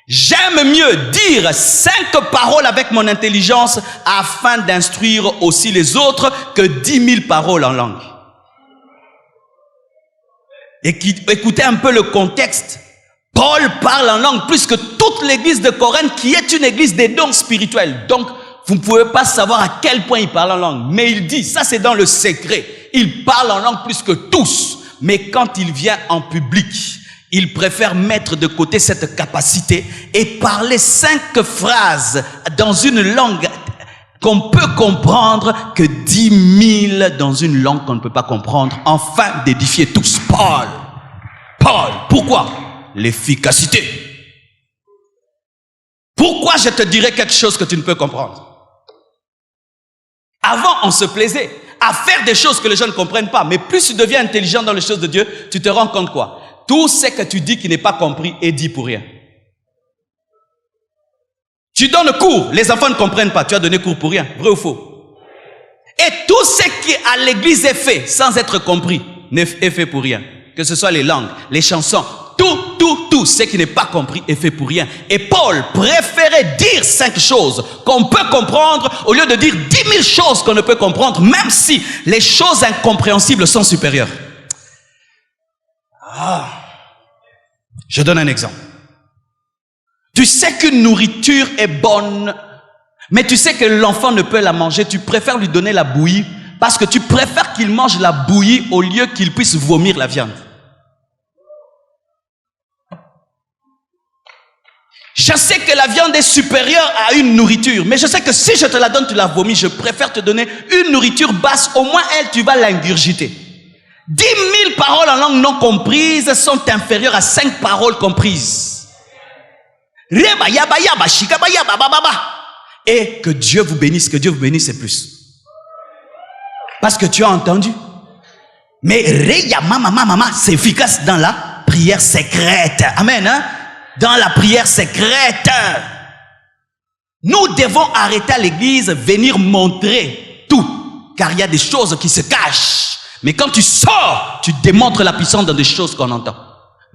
J'aime mieux dire 5 paroles avec mon intelligence afin d'instruire aussi les autres que 10 000 paroles en langue. Et écoutez un peu le contexte. Paul parle en langue plus que toute l'église de Corinthe qui est une église des dons spirituels. Donc, vous ne pouvez pas savoir à quel point il parle en langue. Mais il dit, ça c'est dans le secret. Il parle en langue plus que tous. Mais quand il vient en public, il préfère mettre de côté cette capacité et parler 5 phrases dans une langue qu'on peut comprendre que 10 000 dans une langue qu'on ne peut pas comprendre, afin d'édifier tous. Paul, pourquoi? L'efficacité. Pourquoi je te dirais quelque chose que tu ne peux comprendre? Avant, on se plaisait à faire des choses que les gens ne comprennent pas. Mais plus tu deviens intelligent dans les choses de Dieu, tu te rends compte quoi? Tout ce que tu dis qui n'est pas compris est dit pour rien. Tu donnes cours, les enfants ne comprennent pas, tu as donné cours pour rien, vrai ou faux? Et tout ce qui à l'église est fait sans être compris est fait pour rien. Que ce soit les langues, les chansons, tout ce qui n'est pas compris est fait pour rien. Et Paul préférait dire 5 choses qu'on peut comprendre au lieu de dire 10 000 choses qu'on ne peut comprendre, même si les choses incompréhensibles sont supérieures. Je donne un exemple. Tu sais qu'une nourriture est bonne, mais tu sais que l'enfant ne peut la manger. Tu préfères lui donner la bouillie parce que tu préfères qu'il mange la bouillie au lieu qu'il puisse vomir la viande. Je sais que la viande est supérieure à une nourriture, mais je sais que si je te la donne, tu la vomis. Je préfère te donner une nourriture basse. Au moins, elle, tu vas l'ingurgiter. 10 000 paroles en langue non comprises sont inférieures à 5 paroles comprises. Et que Dieu vous bénisse, c'est plus. Parce que tu as entendu. Mais c'est efficace dans la prière secrète. Amen, hein? Dans la prière secrète. Nous devons arrêter à l'église, venir montrer tout. Car il y a des choses qui se cachent. Mais quand tu sors, tu démontres la puissance dans des choses qu'on entend.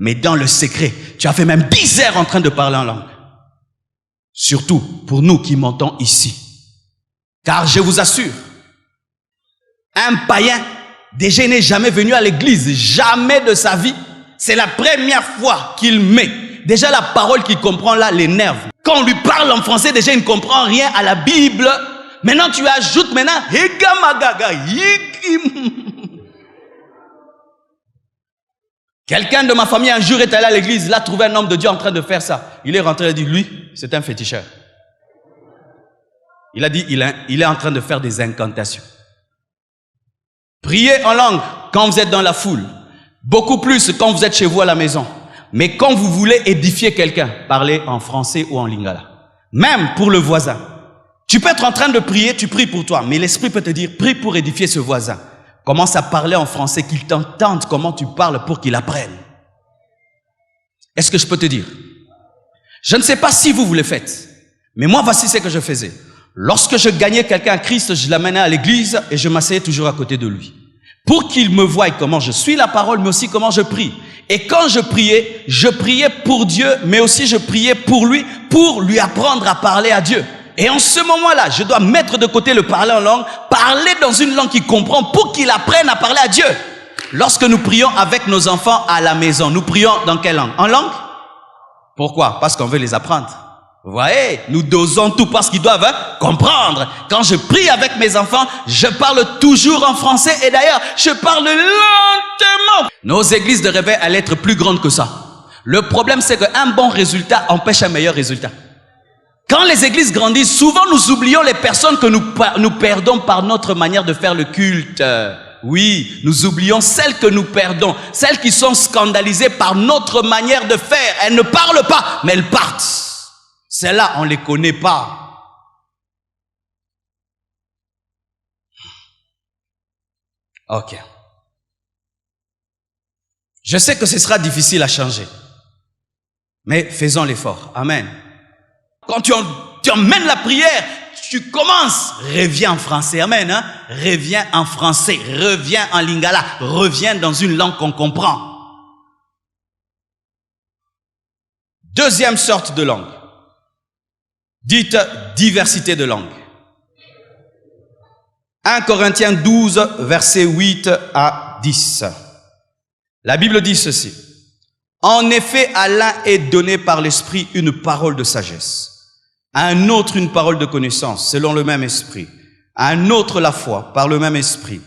Mais dans le secret, tu as fait même 10 heures en train de parler en langue. Surtout pour nous qui montons ici. Car je vous assure, un païen, déjà n'est jamais venu à l'église, jamais de sa vie. C'est la première fois qu'il met. Déjà la parole qu'il comprend là l'énerve. Quand on lui parle en français, déjà il ne comprend rien à la Bible. Maintenant tu ajoutes maintenant quelqu'un de ma famille un jour est allé à l'église, il a trouvé un homme de Dieu en train de faire ça. Il est rentré, il a dit, lui, c'est un féticheur. Il a dit, il est en train de faire des incantations. Priez en langue quand vous êtes dans la foule. Beaucoup plus quand vous êtes chez vous à la maison. Mais quand vous voulez édifier quelqu'un, parlez en français ou en lingala. Même pour le voisin. Tu peux être en train de prier, tu pries pour toi, mais l'esprit peut te dire, prie pour édifier ce voisin. Commence à parler en français, qu'il t'entende comment tu parles pour qu'il apprenne. Est-ce que je peux te dire? Je ne sais pas si vous le faites, mais moi voici ce que je faisais. Lorsque je gagnais quelqu'un à Christ, je l'amenais à l'église et je m'asseyais toujours à côté de lui. Pour qu'il me voie comment je suis la parole, mais aussi comment je prie. Et quand je priais pour Dieu, mais aussi je priais pour lui apprendre à parler à Dieu. Et en ce moment-là, je dois mettre de côté le parler en langue, parler dans une langue qu'il comprend pour qu'il apprenne à parler à Dieu. Lorsque nous prions avec nos enfants à la maison, nous prions dans quelle langue? En langue? Pourquoi? Parce qu'on veut les apprendre. Vous voyez, nous dosons tout parce qu'ils doivent comprendre. Quand je prie avec mes enfants, je parle toujours en français et d'ailleurs, je parle lentement. Nos églises de réveil allaient être plus grandes que ça. Le problème, c'est qu'un bon résultat empêche un meilleur résultat. Quand les églises grandissent, souvent nous oublions les personnes que nous perdons par notre manière de faire le culte. Oui, nous oublions celles que nous perdons, celles qui sont scandalisées par notre manière de faire. Elles ne parlent pas, mais elles partent. Celles-là, on ne les connaît pas. Ok. Je sais que ce sera difficile à changer. Mais faisons l'effort. Amen. Quand tu emmènes la prière, tu commences. Reviens en français. Amen. Hein? Reviens en français. Reviens en lingala. Reviens dans une langue qu'on comprend. Deuxième sorte de langue. Dites diversité de langue. 1 Corinthiens 12, versets 8 à 10. La Bible dit ceci. En effet, à l'un est donné par l'Esprit une parole de sagesse, à un autre une parole de connaissance, selon le même esprit, à un autre la foi, par le même esprit,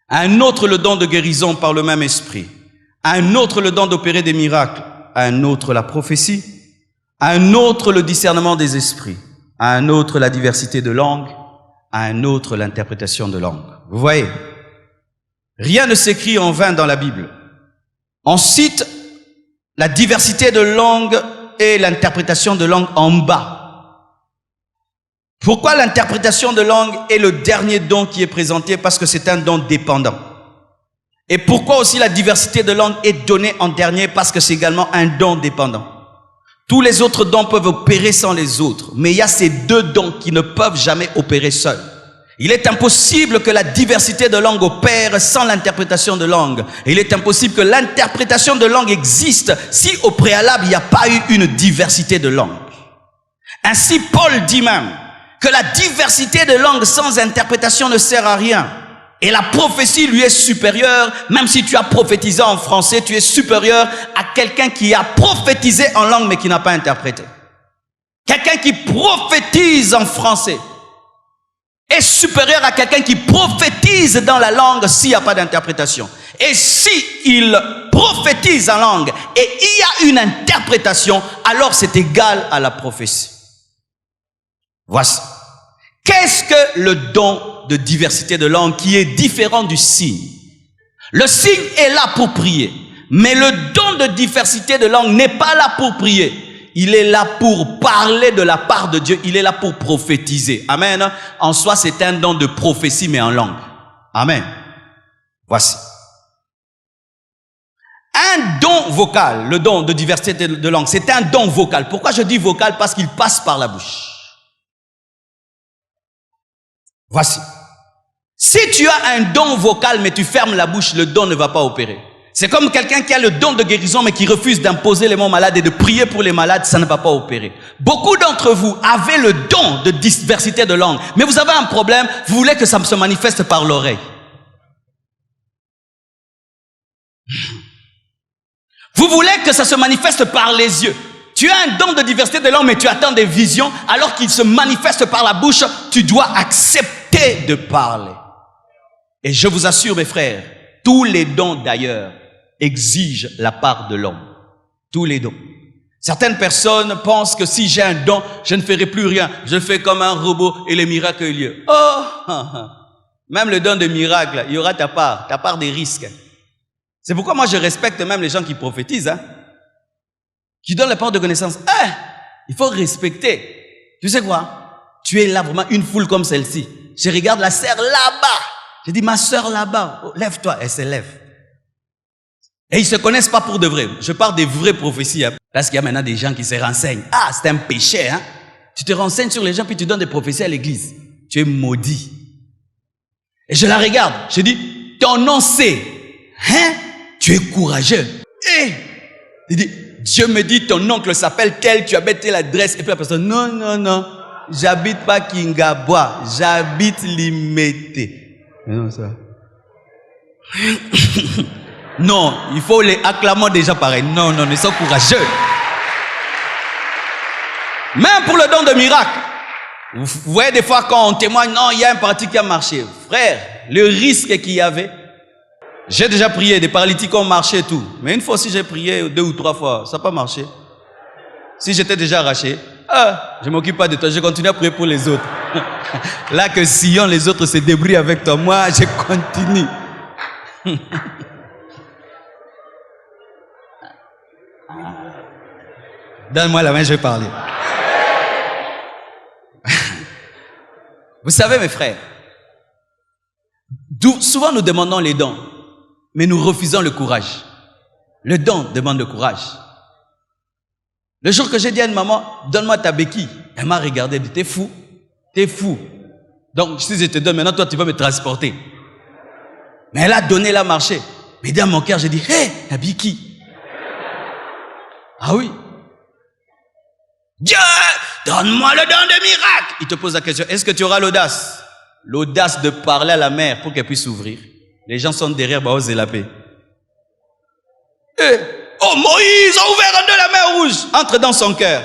à un autre le don de guérison, par le même esprit, à un autre le don d'opérer des miracles, à un autre la prophétie, à un autre le discernement des esprits, à un autre la diversité de langues, à un autre l'interprétation de langues. Vous voyez, rien ne s'écrit en vain dans la Bible. On cite la diversité de langues et l'interprétation de langues en bas. Pourquoi l'interprétation de langue est le dernier don qui est présenté? Parce que c'est un don dépendant. Et pourquoi aussi la diversité de langues est donnée en dernier? Parce que c'est également un don dépendant. Tous les autres dons peuvent opérer sans les autres, mais il y a ces deux dons qui ne peuvent jamais opérer seuls. Il est impossible que la diversité de langue opère sans l'interprétation de langue. Et il est impossible que l'interprétation de langue existe si au préalable il n'y a pas eu une diversité de langue. Ainsi Paul dit même que la diversité de langue sans interprétation ne sert à rien. Et la prophétie lui est supérieure, même si tu as prophétisé en français, tu es supérieur à quelqu'un qui a prophétisé en langue mais qui n'a pas interprété. Quelqu'un qui prophétise en français est supérieur à quelqu'un qui prophétise dans la langue s'il n'y a pas d'interprétation. Et si il prophétise en langue et il y a une interprétation, alors c'est égal à la prophétie. Voici. Qu'est-ce que le don de diversité de langue qui est différent du signe? Le signe est là pour prier, mais le don de diversité de langue n'est pas là pour prier. Il est là pour parler de la part de Dieu. Il est là pour prophétiser. Amen. En soi, c'est un don de prophétie, mais en langue. Amen. Voici. Un don vocal, le don de diversité de langue, c'est un don vocal. Pourquoi je dis vocal? Parce qu'il passe par la bouche. Voici. Si tu as un don vocal, mais tu fermes la bouche, le don ne va pas opérer. C'est comme quelqu'un qui a le don de guérison, mais qui refuse d'imposer les mots malades et de prier pour les malades, ça ne va pas opérer. Beaucoup d'entre vous avez le don de diversité de langue, mais vous avez un problème, vous voulez que ça se manifeste par l'oreille. Vous voulez que ça se manifeste par les yeux. Tu as un don de diversité de langue, mais tu attends des visions, alors qu'il se manifeste par la bouche, tu dois accepter de parler. Et je vous assure, mes frères, tous les dons d'ailleurs exigent la part de l'homme. Tous les dons. Certaines personnes pensent que si j'ai un don, je ne ferai plus rien. Je fais comme un robot et les miracles ont lieu. Oh, même le don de miracle, il y aura ta part des risques. C'est pourquoi moi je respecte même les gens qui prophétisent, qui donnent la part de connaissance. Il faut respecter. Tu sais quoi? Tu es là vraiment une foule comme celle-ci. Je regarde la sœur là-bas. Je dis, ma sœur là-bas, oh, lève-toi. Elle se lève. Et ils se connaissent pas pour de vrai. Je parle des vraies prophéties. Parce qu'il y a maintenant des gens qui se renseignent. C'est un péché. Tu te renseignes sur les gens puis tu donnes des prophéties à l'église. Tu es maudit. Et je la regarde. Je dis, ton nom c'est, tu es courageux. Il dit, Dieu me dit, ton oncle s'appelle tel, tu habites telle adresse. Et puis la personne, non, j'habite pas Kingabois, j'habite Limete. Non, ça. Non, il faut les acclamer déjà pareil. Non, ils sont courageux. Même pour le don de miracle. Vous voyez des fois quand on témoigne, non, il y a un parti qui a marché. Frère, le risque qu'il y avait, j'ai déjà prié, des paralytiques ont marché et tout. Mais une fois aussi j'ai prié 2 ou 3 fois, ça n'a pas marché. Si j'étais déjà arraché, je ne m'occupe pas de toi, je continue à prier pour les autres. Là que Sion, les autres se débrouillent avec toi, moi je continue. Donne-moi la main, je vais parler. Vous savez mes frères, souvent nous demandons les dons, mais nous refusons le courage. Le don demande le courage. Le jour que j'ai dit à une maman, donne-moi ta béquille, elle m'a regardé, elle dit, t'es fou. Donc si je te donne, maintenant toi tu vas me transporter. Mais elle a donné, elle a marché. Mais dans mon cœur, j'ai dit, la béquille. Ah oui. Dieu, donne-moi le don de miracle. Il te pose la question, est-ce que tu auras l'audace? L'audace de parler à la mer pour qu'elle puisse s'ouvrir. Les gens sont derrière, oser la paix. Oh Moïse a ouvert un de la mer rouge. Entre dans son cœur.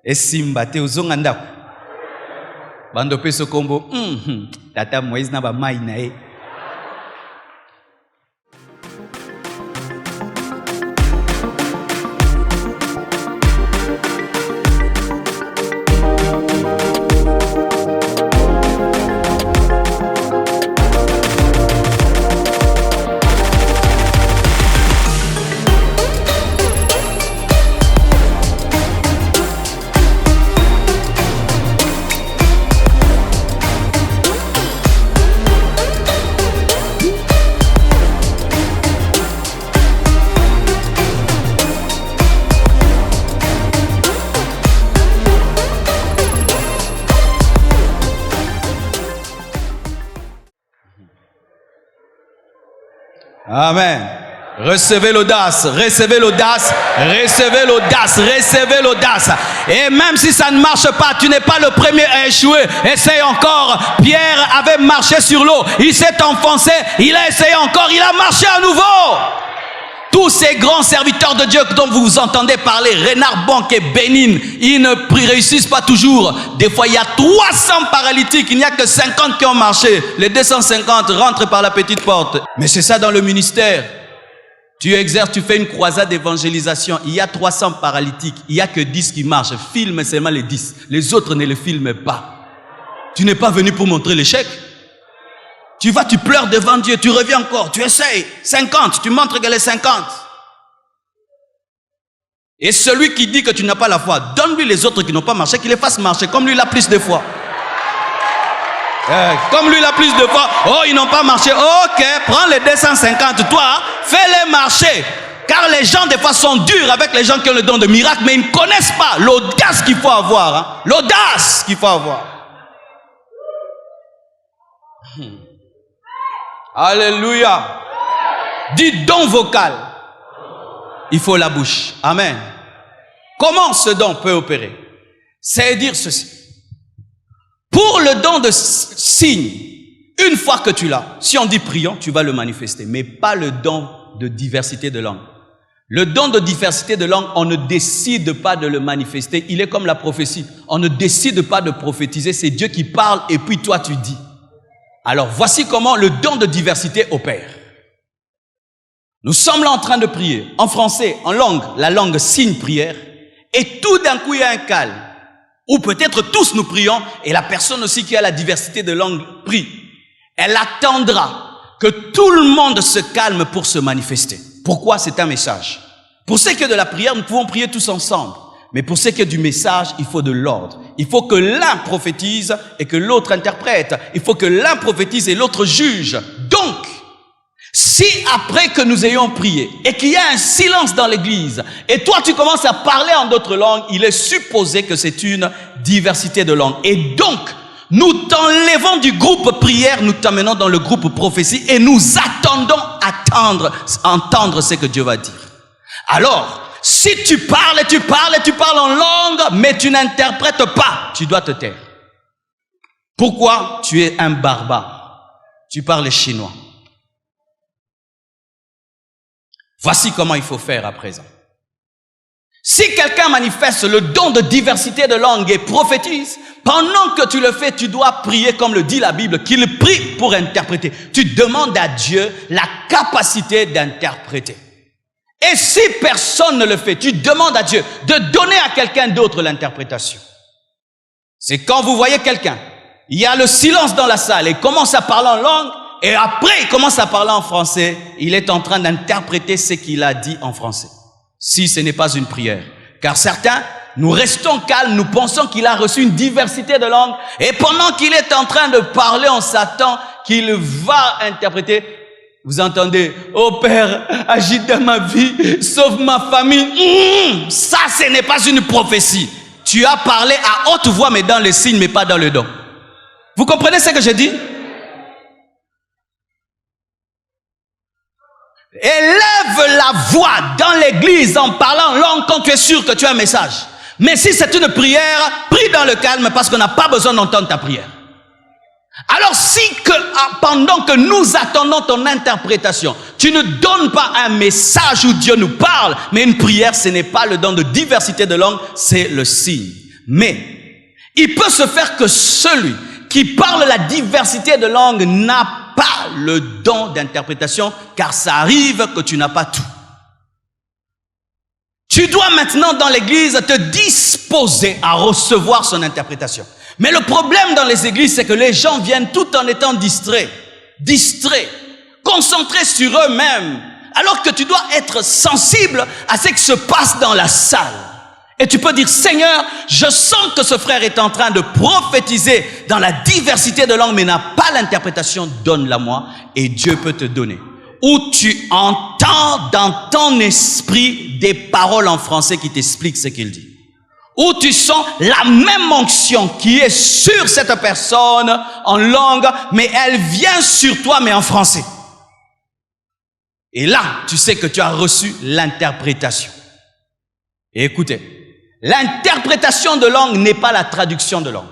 Et Simba, te ozonganda. Bando pe sokombo. Tata Moïse na ba mai na e. Amen. Recevez l'audace, recevez l'audace, recevez l'audace, recevez l'audace. Et même si ça ne marche pas, tu n'es pas le premier à échouer. Essaye encore. Pierre avait marché sur l'eau. Il s'est enfoncé, il a essayé encore, il a marché à nouveau. Tous ces grands serviteurs de Dieu dont vous entendez parler, Reinhard Bonk et Bénin, ils ne réussissent pas toujours. Des fois, il y a 300 paralytiques, il n'y a que 50 qui ont marché. Les 250 rentrent par la petite porte. Mais c'est ça dans le ministère. Tu exerces, tu fais une croisade d'évangélisation. Il y a 300 paralytiques, il n'y a que 10 qui marchent. Filme seulement les 10. Les autres ne les filment pas. Tu n'es pas venu pour montrer l'échec. Tu vas, tu pleures devant Dieu, tu reviens encore, tu essayes. 50, tu montres qu'elle est 50. Et celui qui dit que tu n'as pas la foi, donne-lui les autres qui n'ont pas marché, qu'il les fasse marcher, comme lui il a plus de foi. Comme lui il a plus de foi, oh ils n'ont pas marché, ok, prends les 250, toi, fais-les marcher. Car les gens des fois sont durs avec les gens qui ont le don de miracle, mais ils ne connaissent pas l'audace qu'il faut avoir. Hein? L'audace qu'il faut avoir. Alléluia. Dis don vocal. Il faut la bouche. Amen. Comment ce don peut opérer? C'est dire ceci. Pour le don de signe, une fois que tu l'as, si on dit prions, tu vas le manifester, mais pas le don de diversité de langue. Le don de diversité de langue, on ne décide pas de le manifester. Il est comme la prophétie. On ne décide pas de prophétiser. C'est Dieu qui parle et puis toi tu dis. Alors, voici comment le don de diversité opère. Nous sommes là en train de prier, en français, en langue, la langue signe prière, et tout d'un coup, il y a un calme. Ou peut-être tous nous prions, et la personne aussi qui a la diversité de langue prie. Elle attendra que tout le monde se calme pour se manifester. Pourquoi? C'est un message. Pour ce qui est de la prière, nous pouvons prier tous ensemble. Mais pour ce qui est du message, il faut de l'ordre. Il faut que l'un prophétise et que l'autre interprète. Il faut que l'un prophétise et l'autre juge. Donc, si après que nous ayons prié et qu'il y a un silence dans l'église et toi tu commences à parler en d'autres langues, il est supposé que c'est une diversité de langues. Et donc, nous t'enlevons du groupe prière, nous t'amenons dans le groupe prophétie et nous attendons entendre ce que Dieu va dire. Alors, si tu parles et tu parles et tu parles en langue, mais tu n'interprètes pas, tu dois te taire. Pourquoi? Tu es un barbare. Tu parles chinois. Voici comment il faut faire à présent. Si quelqu'un manifeste le don de diversité de langue et prophétise, pendant que tu le fais, tu dois prier comme le dit la Bible, qu'il prie pour interpréter. Tu demandes à Dieu la capacité d'interpréter. Et si personne ne le fait, tu demandes à Dieu de donner à quelqu'un d'autre l'interprétation. C'est quand vous voyez quelqu'un, il y a le silence dans la salle et il commence à parler en langue et après il commence à parler en français, il est en train d'interpréter ce qu'il a dit en français. Si ce n'est pas une prière. Car certains, nous restons calmes, nous pensons qu'il a reçu une diversité de langues et pendant qu'il est en train de parler, on s'attend qu'il va interpréter. Vous entendez, oh Père, agis dans ma vie, sauve ma famille. Ça, ce n'est pas une prophétie. Tu as parlé à haute voix, mais dans les signes, mais pas dans le don. Vous comprenez ce que je dis? Élève la voix dans l'église en parlant en langue quand tu es sûr que tu as un message. Mais si c'est une prière, prie dans le calme parce qu'on n'a pas besoin d'entendre ta prière. Alors si pendant que nous attendons ton interprétation, tu ne donnes pas un message où Dieu nous parle, mais une prière, ce n'est pas le don de diversité de langue, c'est le signe. Mais il peut se faire que celui qui parle la diversité de langue n'a pas le don d'interprétation, car ça arrive que tu n'as pas tout. Tu dois maintenant dans l'église te disposer à recevoir son interprétation. Mais le problème dans les églises, c'est que les gens viennent tout en étant distraits, concentrés sur eux-mêmes, alors que tu dois être sensible à ce qui se passe dans la salle. Et tu peux dire, Seigneur, je sens que ce frère est en train de prophétiser dans la diversité de langues, mais n'a pas l'interprétation, donne-la moi, et Dieu peut te donner. Ou tu entends dans ton esprit des paroles en français qui t'expliquent ce qu'il dit. Ou tu sens la même onction qui est sur cette personne en langue, mais elle vient sur toi, mais en français. Et là, tu sais que tu as reçu l'interprétation. Et écoutez, l'interprétation de langue n'est pas la traduction de langue.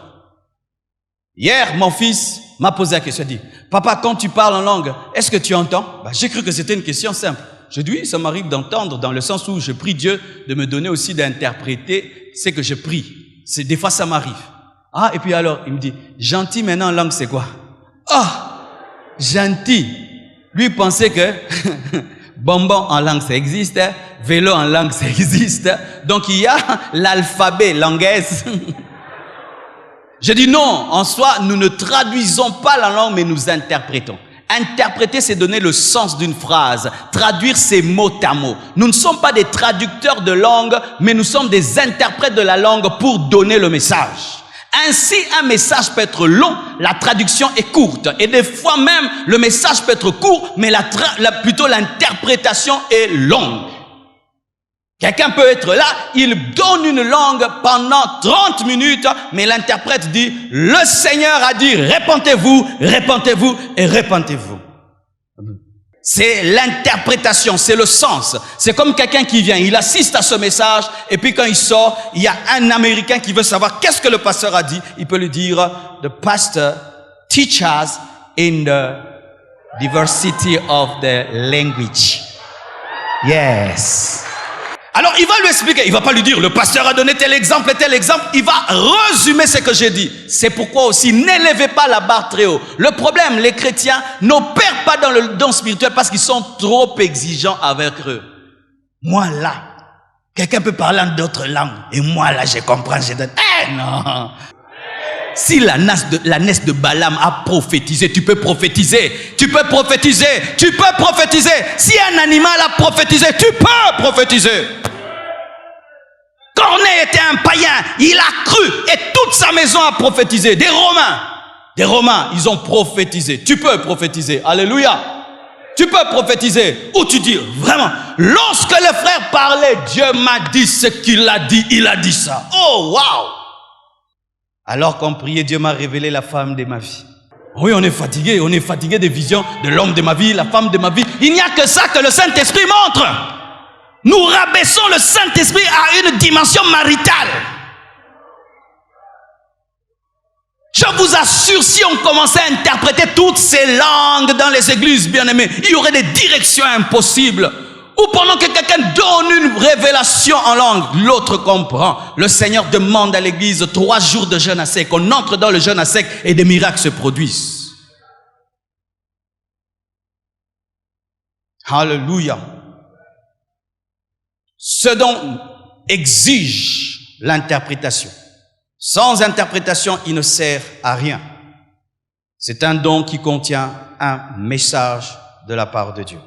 Hier, mon fils m'a posé la question, il dit, papa, quand tu parles en langue, est-ce que tu entends? J'ai cru que c'était une question simple. Je dis oui, ça m'arrive d'entendre dans le sens où je prie Dieu de me donner aussi d'interpréter ce que je prie. Des fois, ça m'arrive. Ah, et puis alors, il me dit, gentil maintenant en langue, c'est quoi? Ah, gentil. Lui pensait que bonbon en langue, ça existe. Vélo en langue, ça existe. Donc, il y a l'alphabet langaise. Je dis non, en soi, nous ne traduisons pas la langue, mais nous interprétons. Interpréter, c'est donner le sens d'une phrase. Traduire, c'est mot à mot. Nous ne sommes pas des traducteurs de langue, mais nous sommes des interprètes de la langue pour donner le message. Ainsi, un message peut être long, la traduction est courte. Et des fois même, le message peut être court, mais plutôt l'interprétation est longue. Quelqu'un peut être là, il donne une langue pendant 30 minutes, mais l'interprète dit, le Seigneur a dit, répentez-vous, répentez-vous et répentez-vous. C'est l'interprétation, c'est le sens. C'est comme quelqu'un qui vient, il assiste à ce message, et puis quand il sort, il y a un Américain qui veut savoir qu'est-ce que le pasteur a dit. Il peut lui dire, the pastor teaches in the diversity of the language. Yes. Alors, il va lui expliquer, il va pas lui dire, le pasteur a donné tel exemple, il va résumer ce que j'ai dit. C'est pourquoi aussi, n'élevez pas la barre très haut. Le problème, les chrétiens n'opèrent pas dans le don spirituel parce qu'ils sont trop exigeants avec eux. Moi là, quelqu'un peut parler en d'autres langues, et moi là, je comprends, je donne. Eh non! Si la naisse de Balaam a prophétisé, tu peux prophétiser. Tu peux prophétiser. Tu peux prophétiser. Si un animal a prophétisé, tu peux prophétiser. Corneille était un païen. Il a cru et toute sa maison a prophétisé. Des Romains, ils ont prophétisé. Tu peux prophétiser. Alléluia. Tu peux prophétiser. Ou tu dis, vraiment, lorsque le frère parlait, Dieu m'a dit ce qu'il a dit. Il a dit ça. Oh, wow. Alors qu'on priait, Dieu m'a révélé la femme de ma vie. Oui, on est fatigué des visions de l'homme de ma vie, la femme de ma vie. Il n'y a que ça que le Saint-Esprit montre. Nous rabaissons le Saint-Esprit à une dimension maritale. Je vous assure, si on commençait à interpréter toutes ces langues dans les églises, bien-aimés, il y aurait des directions impossibles. Ou pendant que quelqu'un donne une révélation en langue, l'autre comprend. Le Seigneur demande à l'église 3 jours de jeûne à sec. On entre dans le jeûne à sec et des miracles se produisent. Alléluia. Ce dont exige l'interprétation. Sans interprétation, il ne sert à rien. C'est un don qui contient un message de la part de Dieu.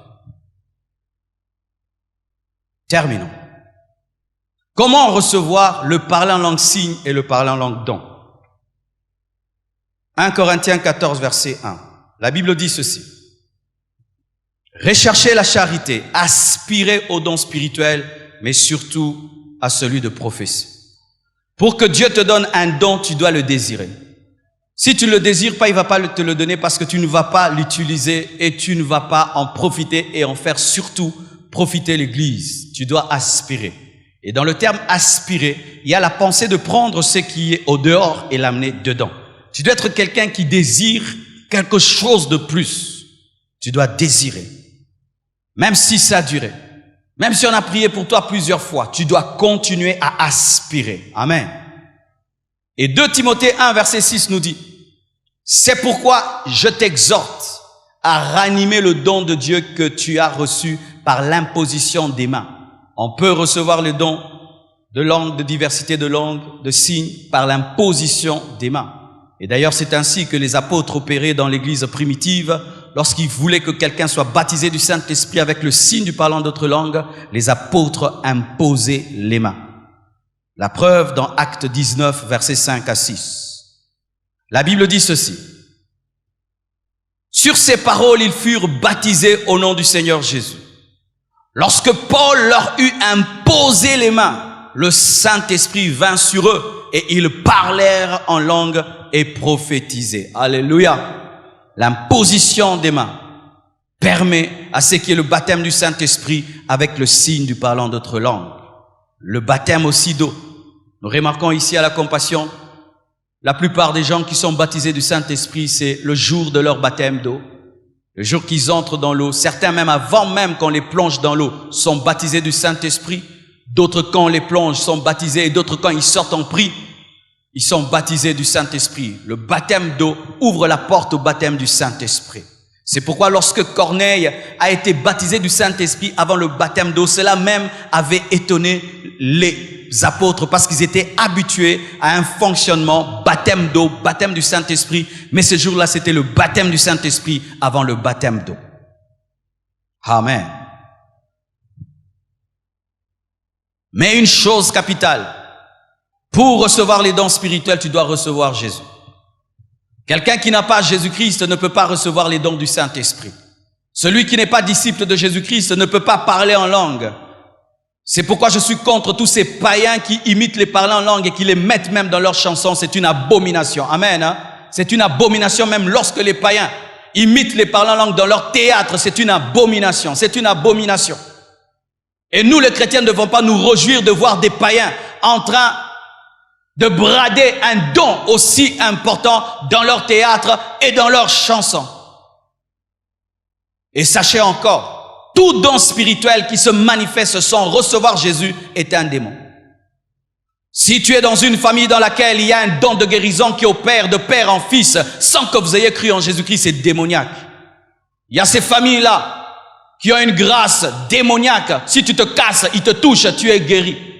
Terminons. Comment recevoir le parler en langue signe et le parler en langue don? 1 Corinthiens 14, verset 1. La Bible dit ceci. Recherchez la charité, aspirez au don spirituel, mais surtout à celui de prophétie. Pour que Dieu te donne un don, tu dois le désirer. Si tu ne le désires pas, il ne va pas te le donner parce que tu ne vas pas l'utiliser et tu ne vas pas en profiter et en faire surtout profiter l'Église. Tu dois aspirer. Et dans le terme aspirer, il y a la pensée de prendre ce qui est au dehors et l'amener dedans. Tu dois être quelqu'un qui désire quelque chose de plus. Tu dois désirer. Même si ça a duré. Même si on a prié pour toi plusieurs fois, tu dois continuer à aspirer. Amen. Et 2 Timothée 1, verset 6 nous dit, c'est pourquoi je t'exhorte à ranimer le don de Dieu que tu as reçu par l'imposition des mains. On peut recevoir le don de langue, de diversité de langues, de signes, par l'imposition des mains. Et d'ailleurs, c'est ainsi que les apôtres opéraient dans l'église primitive. Lorsqu'ils voulaient que quelqu'un soit baptisé du Saint-Esprit avec le signe du parlant d'autres langues, les apôtres imposaient les mains. La preuve dans Actes 19, versets 5 à 6. La Bible dit ceci. Sur ces paroles, ils furent baptisés au nom du Seigneur Jésus. Lorsque Paul leur eut imposé les mains, le Saint-Esprit vint sur eux et ils parlèrent en langue et prophétisaient. Alléluia. L'imposition des mains. permet à ce qui est le baptême du Saint-Esprit avec le signe du parlant d'autres langues. Le baptême aussi d'eau. Nous remarquons ici à la Compassion, la plupart des gens qui sont baptisés du Saint-Esprit, c'est le jour de leur baptême d'eau. Le jour qu'ils entrent dans l'eau, certains même avant même qu'on les plonge dans l'eau, sont baptisés du Saint-Esprit. D'autres quand on les plonge sont baptisés et d'autres quand ils sortent en prix, ils sont baptisés du Saint-Esprit. Le baptême d'eau ouvre la porte au baptême du Saint-Esprit. C'est pourquoi lorsque Corneille a été baptisé du Saint-Esprit avant le baptême d'eau, cela même avait étonné les apôtres parce qu'ils étaient habitués à un fonctionnement baptême d'eau, baptême du Saint-Esprit. Mais ce jour-là, c'était le baptême du Saint-Esprit avant le baptême d'eau. Amen. Mais une chose capitale, pour recevoir les dons spirituels, tu dois recevoir Jésus. Quelqu'un qui n'a pas Jésus-Christ ne peut pas recevoir les dons du Saint-Esprit. Celui qui n'est pas disciple de Jésus-Christ ne peut pas parler en langue. C'est pourquoi je suis contre tous ces païens qui imitent les parlants en langue et qui les mettent même dans leurs chansons. C'est une abomination. Amen. Hein? C'est une abomination même lorsque les païens imitent les parlants en langue dans leur théâtre. C'est une abomination. C'est une abomination. Et nous, les chrétiens, ne devons pas nous réjouir de voir des païens en train de brader un don aussi important dans leur théâtre et dans leurs chansons. Et sachez encore, tout don spirituel qui se manifeste sans recevoir Jésus est un démon. Si tu es dans une famille dans laquelle il y a un don de guérison qui opère de père en fils sans que vous ayez cru en Jésus-Christ, c'est démoniaque. Il y a ces familles-là qui ont une grâce démoniaque. Si tu te casses, ils te touchent, tu es guéri.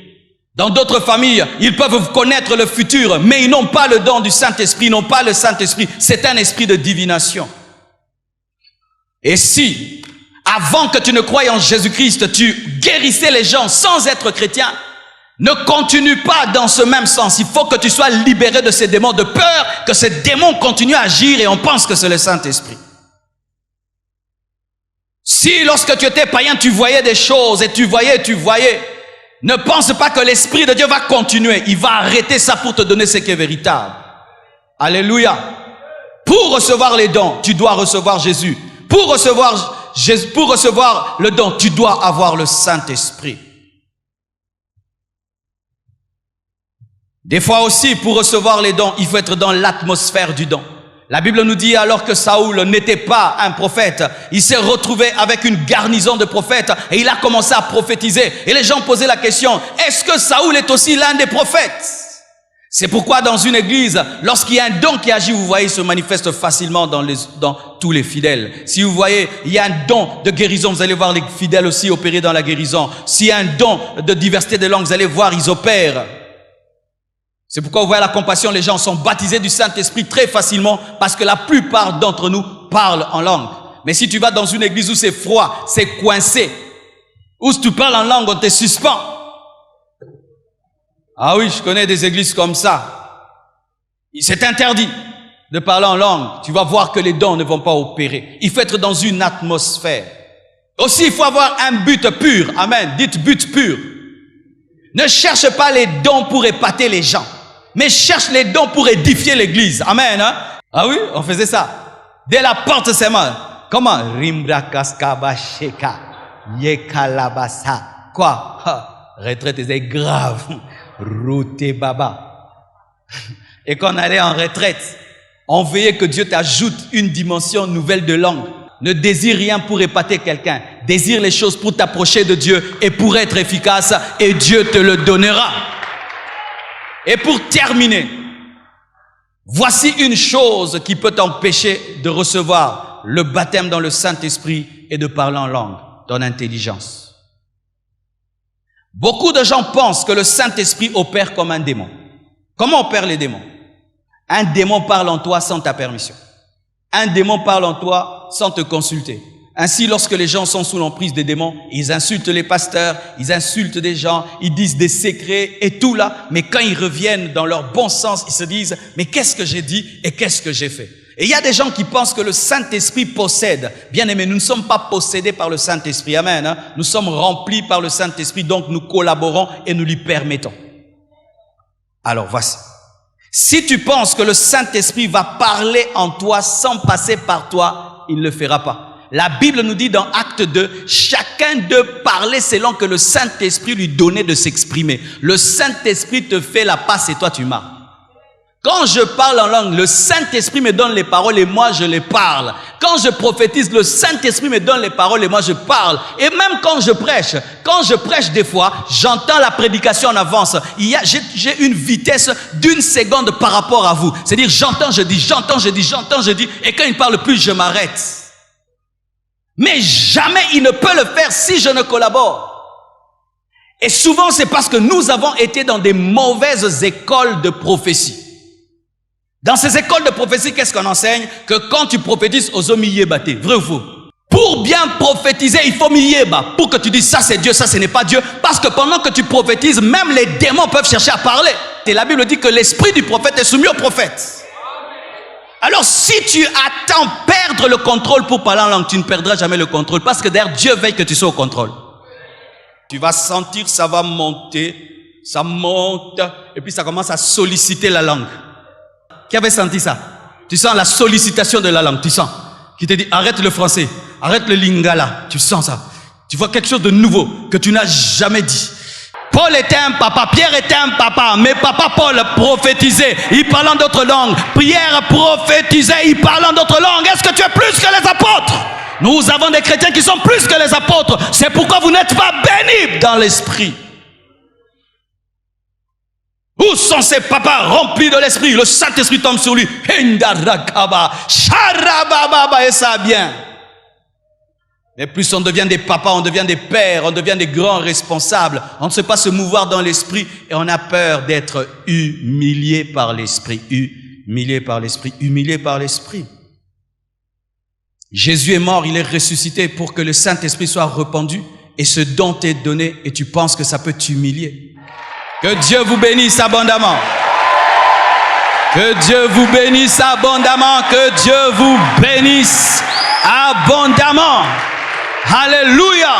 Dans d'autres familles, ils peuvent connaître le futur, mais ils n'ont pas le don du Saint-Esprit, ils n'ont pas le Saint-Esprit. C'est un esprit de divination. Et si, avant que tu ne croies en Jésus-Christ, tu guérissais les gens sans être chrétien, ne continue pas dans ce même sens. Il faut que tu sois libéré de ces démons, de peur que ces démons continuent à agir et on pense que c'est le Saint-Esprit. Si lorsque tu étais païen, tu voyais des choses et tu voyais, ne pense pas que l'Esprit de Dieu va continuer. Il va arrêter ça pour te donner ce qui est véritable. Alléluia. Pour recevoir les dons, tu dois recevoir Jésus. Pour recevoir le don, tu dois avoir le Saint-Esprit. Des fois aussi, pour recevoir les dons, il faut être dans l'atmosphère du don. La Bible nous dit alors que Saoul n'était pas un prophète, il s'est retrouvé avec une garnison de prophètes et il a commencé à prophétiser. Et les gens posaient la question, est-ce que Saoul est aussi l'un des prophètes? C'est pourquoi dans une église, lorsqu'il y a un don qui agit, vous voyez, il se manifeste facilement dans tous les fidèles. Si vous voyez, il y a un don de guérison, vous allez voir les fidèles aussi opérer dans la guérison. S'il y a un don de diversité de langues, vous allez voir, ils opèrent. C'est pourquoi vous voyez la compassion, les gens sont baptisés du Saint-Esprit très facilement parce que la plupart d'entre nous parlent en langue. Mais si tu vas dans une église où c'est froid, c'est coincé, où si tu parles en langue, on te suspend. Ah oui, je connais des églises comme ça. C'est interdit de parler en langue. Tu vas voir que les dons ne vont pas opérer. Il faut être dans une atmosphère. Aussi, il faut avoir un but pur. Amen. Dites but pur. Ne cherche pas les dons pour épater les gens, mais cherche les dons pour édifier l'église. Amen. Hein? Ah oui, on faisait ça. Dès la porte, c'est mal. Comment? Rimbrakaskabasheka. Yekalabasa. Quoi? Retraite, c'est grave. Route baba. Et quand on allait en retraite, on veillait que Dieu t'ajoute une dimension nouvelle de langue. Ne désire rien pour épater quelqu'un. Désire les choses pour t'approcher de Dieu et pour être efficace et Dieu te le donnera. Et pour terminer, voici une chose qui peut t'empêcher de recevoir le baptême dans le Saint-Esprit et de parler en langue, ton intelligence. Beaucoup de gens pensent que le Saint-Esprit opère comme un démon. Comment opèrent les démons? Un démon parle en toi sans ta permission. Un démon parle en toi sans te consulter. Ainsi, lorsque les gens sont sous l'emprise des démons, ils insultent les pasteurs, ils insultent des gens, ils disent des secrets et tout là. Mais quand ils reviennent dans leur bon sens, ils se disent, mais qu'est-ce que j'ai dit et qu'est-ce que j'ai fait? Et il y a des gens qui pensent que le Saint-Esprit possède. Bien aimé, nous ne sommes pas possédés par le Saint-Esprit. Amen. Hein? Nous sommes remplis par le Saint-Esprit, donc nous collaborons et nous lui permettons. Alors voici. Si tu penses que le Saint-Esprit va parler en toi sans passer par toi, il ne le fera pas. La Bible nous dit dans Acte 2, chacun d'eux parlait selon que le Saint-Esprit lui donnait de s'exprimer. Le Saint-Esprit te fait la passe et toi tu marches. Quand je parle en langue, le Saint-Esprit me donne les paroles et moi je les parle. Quand je prophétise, le Saint-Esprit me donne les paroles et moi je parle. Et même quand je prêche des fois, j'entends la prédication en avance. J'ai une vitesse d'une seconde par rapport à vous. C'est-à-dire j'entends, je dis, j'entends, je dis, j'entends, je dis. Et quand il ne parle plus, je m'arrête. Mais jamais il ne peut le faire si je ne collabore. Et souvent c'est parce que nous avons été dans des mauvaises écoles de prophétie. Dans ces écoles de prophétie, qu'est-ce qu'on enseigne? Que quand tu prophétises, ozo miyebate. Vrai ou faux? Pour bien prophétiser, il faut miyeba. Pour que tu dises ça c'est Dieu, ça ce n'est pas Dieu. Parce que pendant que tu prophétises, même les démons peuvent chercher à parler. Et la Bible dit que l'esprit du prophète est soumis au prophète. Alors si tu attends perdre le contrôle pour parler en langue, tu ne perdras jamais le contrôle. Parce que derrière, Dieu veille que tu sois au contrôle. Tu vas sentir, ça va monter, ça monte, et puis ça commence à solliciter la langue. Qui avait senti ça? Tu sens la sollicitation de la langue, tu sens. Qui te dit, arrête le français, arrête le lingala. Tu sens ça. Tu vois quelque chose de nouveau que tu n'as jamais dit. Paul était un papa, Pierre était un papa, mais papa Paul prophétisait, il parlait en d'autres langues. Pierre prophétisait, il parlait en d'autres langues. Est-ce que tu es plus que les apôtres? Nous avons des chrétiens qui sont plus que les apôtres. C'est pourquoi vous n'êtes pas bénis dans l'esprit. Où sont ces papas remplis de l'esprit? Le Saint-Esprit tombe sur lui. Et ça bien. Mais plus on devient des papas, on devient des pères, on devient des grands responsables. On ne sait pas se mouvoir dans l'esprit et on a peur d'être humilié par l'esprit. Humilié par l'esprit, humilié par l'esprit. Jésus est mort, il est ressuscité pour que le Saint-Esprit soit répandu et ce don t'est donné et tu penses que ça peut t'humilier. Que Dieu vous bénisse abondamment. Que Dieu vous bénisse abondamment. Que Dieu vous bénisse abondamment. Alléluia.